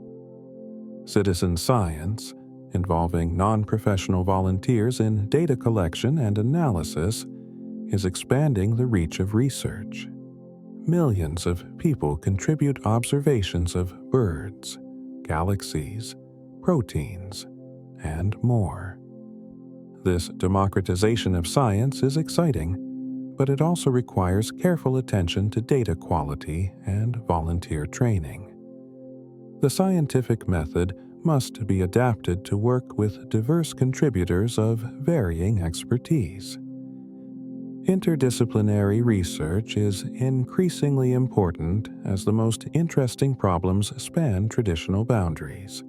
Citizen science, involving non-professional volunteers in data collection and analysis, is expanding the reach of research. Millions of people contribute observations of birds, galaxies, proteins, and more. This democratization of science is exciting, but it also requires careful attention to data quality and volunteer training. The scientific method must be adapted to work with diverse contributors of varying expertise. Interdisciplinary research is increasingly important as the most interesting problems span traditional boundaries.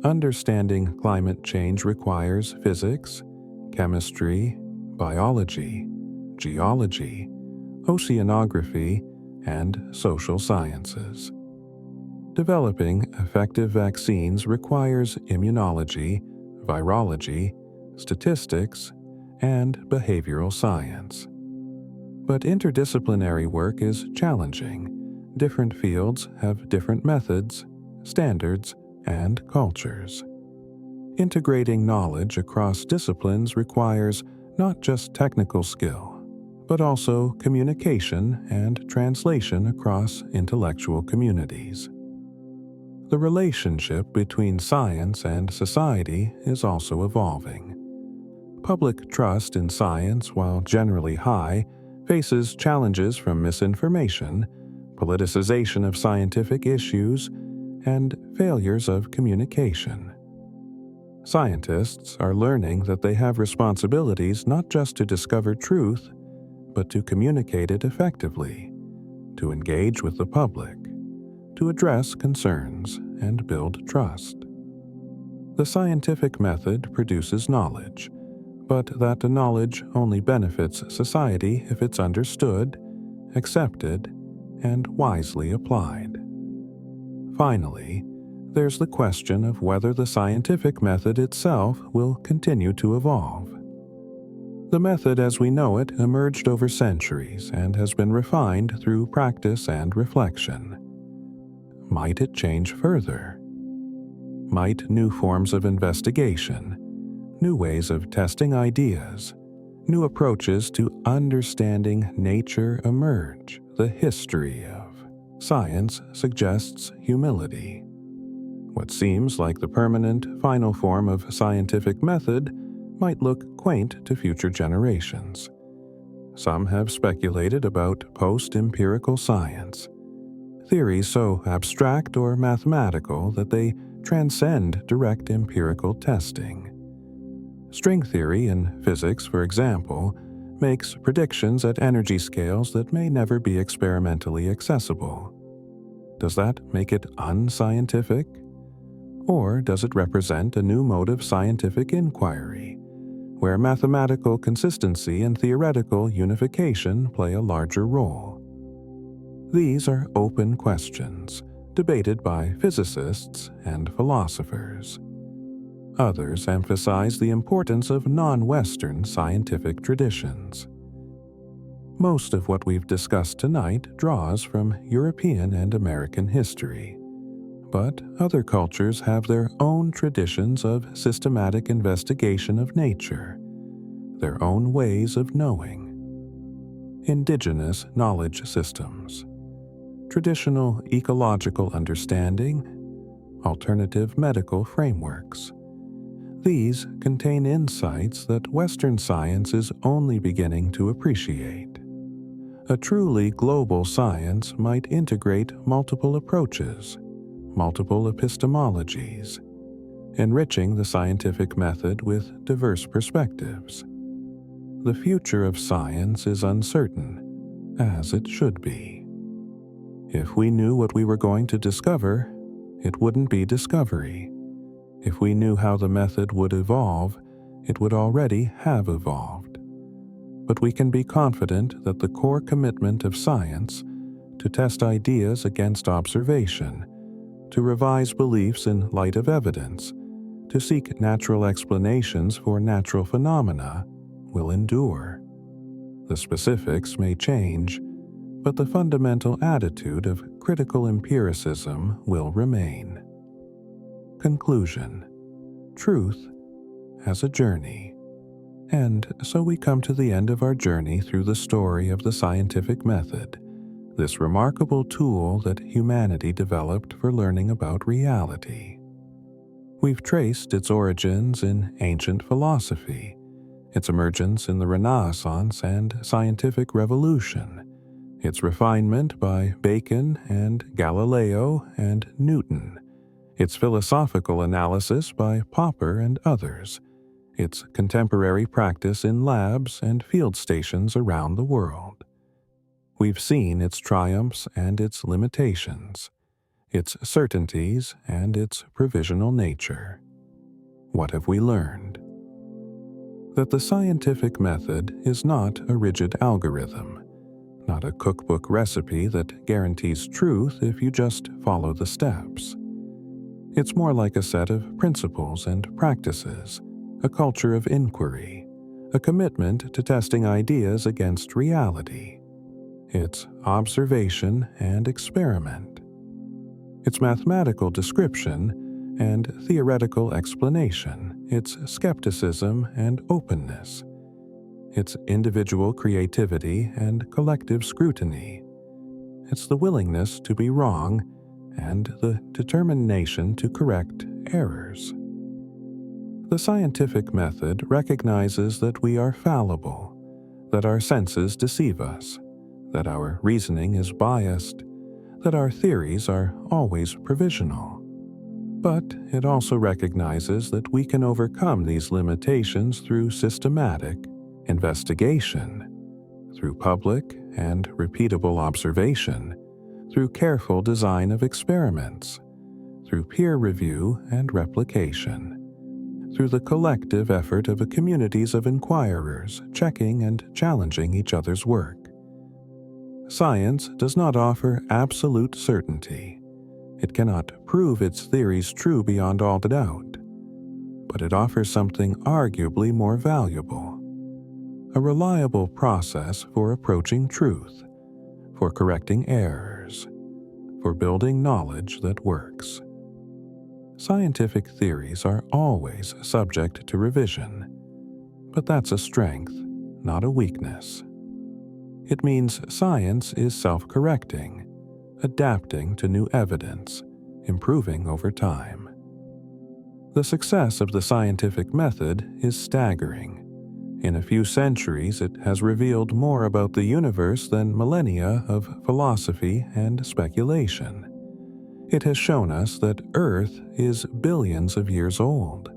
Understanding climate change requires physics, chemistry, biology, geology, oceanography, and social sciences. Developing effective vaccines requires immunology, virology, statistics, and behavioral science. But interdisciplinary work is challenging. Different fields have different methods, standards, and cultures. Integrating knowledge across disciplines requires not just technical skill, but also communication and translation across intellectual communities. The relationship between science and society is also evolving. Public trust in science, while generally high, faces challenges from misinformation, politicization of scientific issues, and failures of communication. Scientists are learning that they have responsibilities not just to discover truth, but to communicate it effectively, to engage with the public, to address concerns and build trust. The scientific method produces knowledge, but that knowledge only benefits society if it's understood, accepted, and wisely applied. Finally, there's the question of whether the scientific method itself will continue to evolve. The method as we know it emerged over centuries and has been refined through practice and reflection. Might it change further? Might new forms of investigation, new ways of testing ideas, new approaches to understanding nature emerge? The history of science suggests humility. What seems like the permanent, final form of scientific method might look quaint to future generations. Some have speculated about post-empirical science, theories so abstract or mathematical that they transcend direct empirical testing. String theory in physics, for example, makes predictions at energy scales that may never be experimentally accessible. Does that make it unscientific? Or does it represent a new mode of scientific inquiry, where mathematical consistency and theoretical unification play a larger role? These are open questions, debated by physicists and philosophers. Others emphasize the importance of non-Western scientific traditions. Most of what we've discussed tonight draws from European and American history, but other cultures have their own traditions of systematic investigation of nature, their own ways of knowing. Indigenous knowledge systems, traditional ecological understanding, alternative medical frameworks. These contain insights that Western science is only beginning to appreciate. A truly global science might integrate multiple approaches, multiple epistemologies, enriching the scientific method with diverse perspectives. The future of science is uncertain, as it should be. If we knew what we were going to discover, it wouldn't be discovery. If we knew how the method would evolve, it would already have evolved. But we can be confident that the core commitment of science, to test ideas against observation, to revise beliefs in light of evidence, to seek natural explanations for natural phenomena, will endure. The specifics may change, but the fundamental attitude of critical empiricism will remain. Conclusion: truth as a journey. And so we come to the end of our journey through the story of the scientific method, this remarkable tool that humanity developed for learning about reality. We've traced its origins in ancient philosophy, its emergence in the Renaissance and scientific revolution, its refinement by Bacon and Galileo and Newton, its philosophical analysis by Popper and others, its contemporary practice in labs and field stations around the world. We've seen its triumphs and its limitations, its certainties and its provisional nature. What have we learned? That the scientific method is not a rigid algorithm, not a cookbook recipe that guarantees truth if you just follow the steps. It's more like a set of principles and practices, a culture of inquiry, a commitment to testing ideas against reality. It's observation and experiment. It's mathematical description and theoretical explanation. It's skepticism and openness. It's individual creativity and collective scrutiny. It's the willingness to be wrong and the determination to correct errors. The scientific method recognizes that we are fallible, that our senses deceive us, that our reasoning is biased, that our theories are always provisional. But it also recognizes that we can overcome these limitations through systematic investigation, through public and repeatable observation, through careful design of experiments, through peer review and replication, through the collective effort of a communities of inquirers checking and challenging each other's work. Science does not offer absolute certainty. It cannot prove its theories true beyond all doubt, but it offers something arguably more valuable: a reliable process for approaching truth, for correcting errors, for building knowledge that works. Scientific theories are always subject to revision, but that's a strength, not a weakness. It means science is self-correcting, adapting to new evidence, improving over time. The success of the scientific method is staggering. In a few centuries, it has revealed more about the universe than millennia of philosophy and speculation. It has shown us that Earth is billions of years old,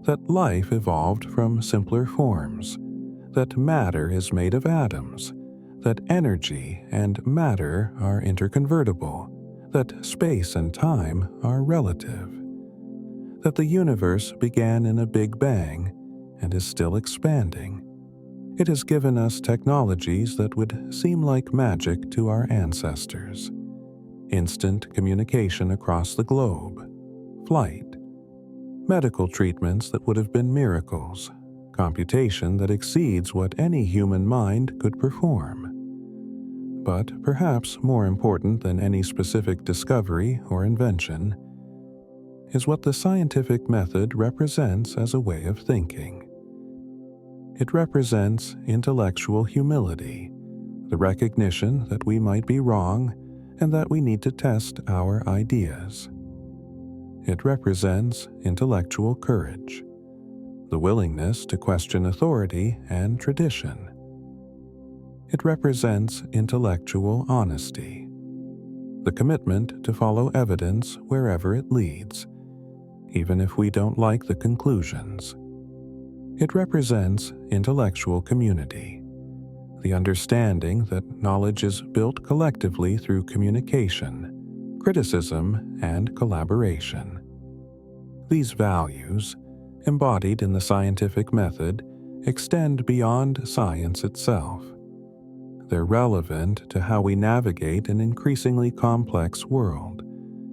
that life evolved from simpler forms, that matter is made of atoms, that energy and matter are interconvertible, that space and time are relative, that the universe began in a Big Bang and is still expanding. It has given us technologies that would seem like magic to our ancestors: instant communication across the globe, flight, medical treatments that would have been miracles, computation that exceeds what any human mind could perform. But perhaps more important than any specific discovery or invention is what the scientific method represents as a way of thinking. It represents intellectual humility, the recognition that we might be wrong and that we need to test our ideas. It represents intellectual courage, the willingness to question authority and tradition. It represents intellectual honesty, the commitment to follow evidence wherever it leads, even if we don't like the conclusions. It represents intellectual community, the understanding that knowledge is built collectively through communication, criticism, and collaboration. These values, embodied in the scientific method, extend beyond science itself. They're relevant to how we navigate an increasingly complex world,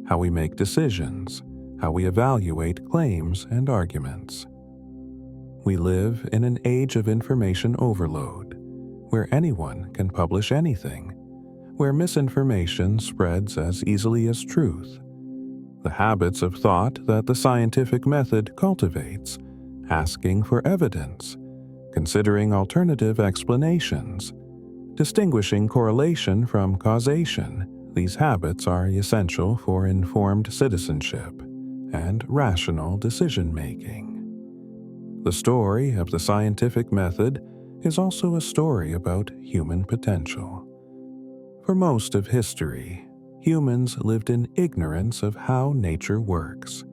how we make decisions, how we evaluate claims and arguments. We live in an age of information overload, where anyone can publish anything, where misinformation spreads as easily as truth. The habits of thought that the scientific method cultivates, asking for evidence, considering alternative explanations, distinguishing correlation from causation, these habits are essential for informed citizenship and rational decision-making. The story of the scientific method is also a story about human potential. For most of history, humans lived in ignorance of how nature works.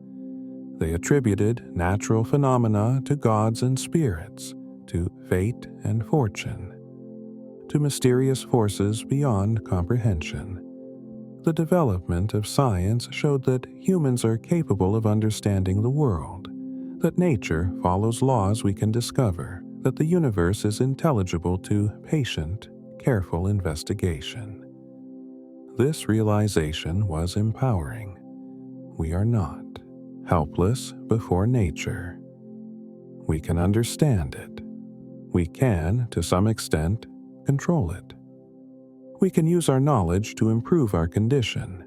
They attributed natural phenomena to gods and spirits, to fate and fortune, to mysterious forces beyond comprehension. The development of science showed that humans are capable of understanding the world, that nature follows laws we can discover, that the universe is intelligible to patient, careful investigation. This realization was empowering. We are not helpless before nature. We can understand it. We can, to some extent, control it. We can use our knowledge to improve our condition.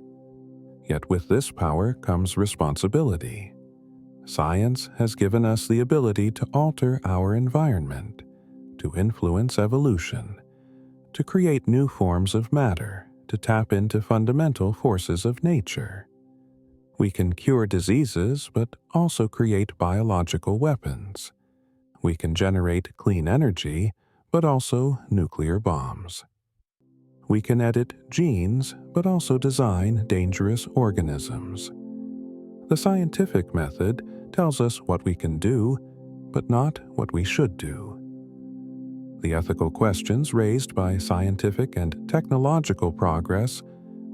Yet with this power comes responsibility. Science has given us the ability to alter our environment, to influence evolution, to create new forms of matter, to tap into fundamental forces of nature. We can cure diseases, but also create biological weapons. We can generate clean energy, but also nuclear bombs. We can edit genes, but also design dangerous organisms. The scientific method tells us what we can do, but not what we should do. The ethical questions raised by scientific and technological progress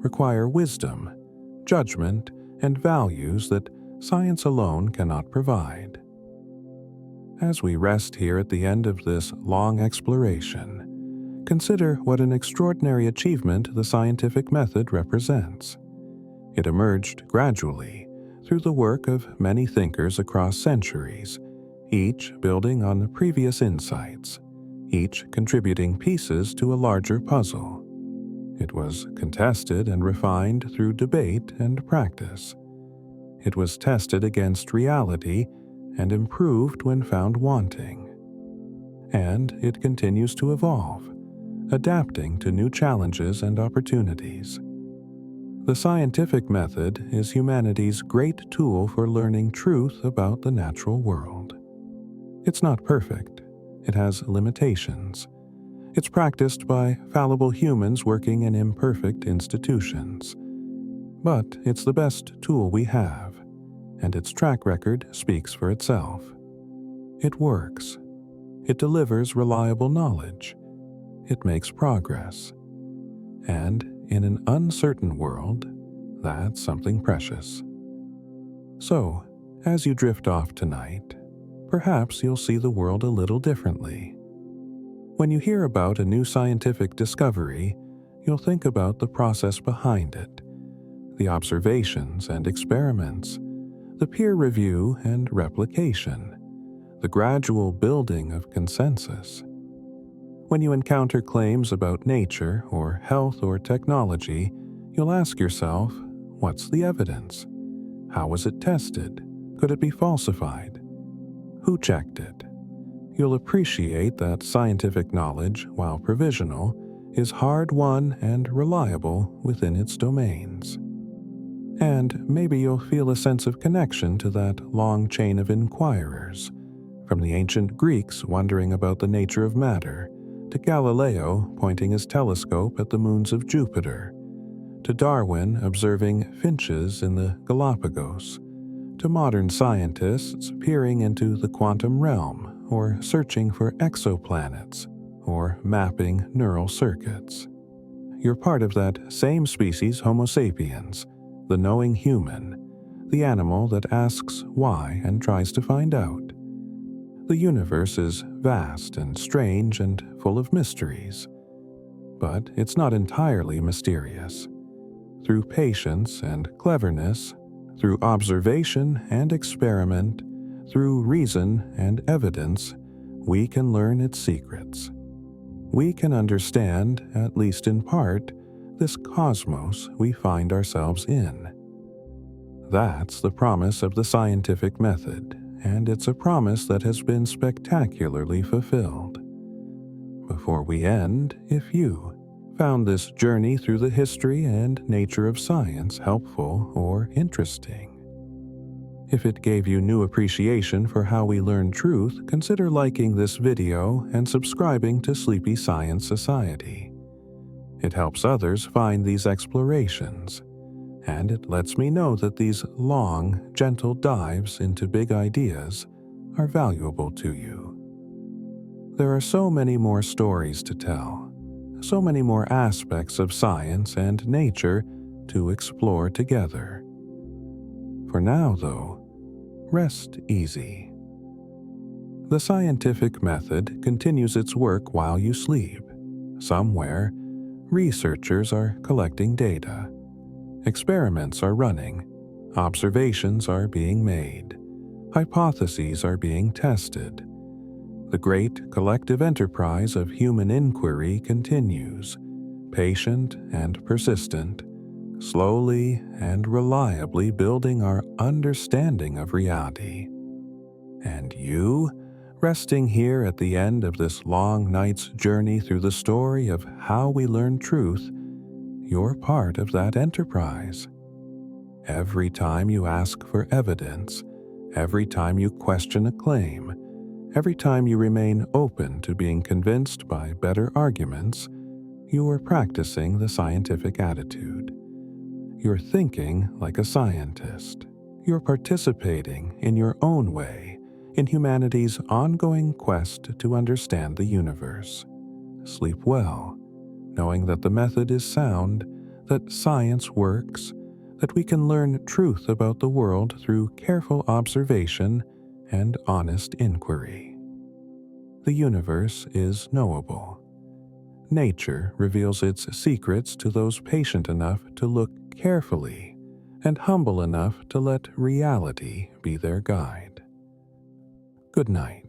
require wisdom, judgment, and values that science alone cannot provide. As we rest here at the end of this long exploration, consider what an extraordinary achievement the scientific method represents. It emerged gradually through the work of many thinkers across centuries, each building on the previous insights, each contributing pieces to a larger puzzle. It was contested and refined through debate and practice. It was tested against reality and improved when found wanting. And it continues to evolve, adapting to new challenges and opportunities. The scientific method is humanity's great tool for learning truth about the natural world. It's not perfect. It has limitations. It's practiced by fallible humans working in imperfect institutions. But it's the best tool we have, and its track record speaks for itself. It works. It delivers reliable knowledge. It makes progress. And in an uncertain world, that's something precious. So, as you drift off tonight, perhaps you'll see the world a little differently. When you hear about a new scientific discovery, you'll think about the process behind it, the observations and experiments, the peer review and replication, the gradual building of consensus. When you encounter claims about nature or health or technology, you'll ask yourself, what's the evidence? How was it tested? Could it be falsified? Who checked it? You'll appreciate that scientific knowledge, while provisional, is hard-won and reliable within its domains. And maybe you'll feel a sense of connection to that long chain of inquirers, from the ancient Greeks wondering about the nature of matter, to Galileo pointing his telescope at the moons of Jupiter, to Darwin observing finches in the Galapagos, to modern scientists peering into the quantum realm or searching for exoplanets or mapping neural circuits. You're part of that same species Homo sapiens, the knowing human, the animal that asks why and tries to find out. The universe is vast and strange and full of mysteries. But it's not entirely mysterious. Through patience and cleverness, through observation and experiment, through reason and evidence, we can learn its secrets. We can understand, at least in part, this cosmos we find ourselves in. That's the promise of the scientific method, and it's a promise that has been spectacularly fulfilled. Before we end, if you found this journey through the history and nature of science helpful or interesting, if it gave you new appreciation for how we learn truth, consider liking this video and subscribing to Sleepy Science Society. It helps others find these explorations, and it lets me know that these long, gentle dives into big ideas are valuable to you. There are so many more stories to tell, so many more aspects of science and nature to explore together. For now, though, rest easy. The scientific method continues its work while you sleep. Somewhere, researchers are collecting data. Experiments are running. Observations are being made. Hypotheses are being tested. The great collective enterprise of human inquiry continues, patient and persistent, slowly and reliably building our understanding of reality. And you, resting here at the end of this long night's journey through the story of how we learn truth, you're part of that enterprise. Every time you ask for evidence, every time you question a claim, every time you remain open to being convinced by better arguments, you are practicing the scientific attitude. You're thinking like a scientist. you're participating in your own way in humanity's ongoing quest to understand the universe. Sleep well, knowing that the method is sound, that science works, that we can learn truth about the world through careful observation and honest inquiry. The universe is knowable. Nature reveals its secrets to those patient enough to look carefully and humble enough to let reality be their guide. Good night.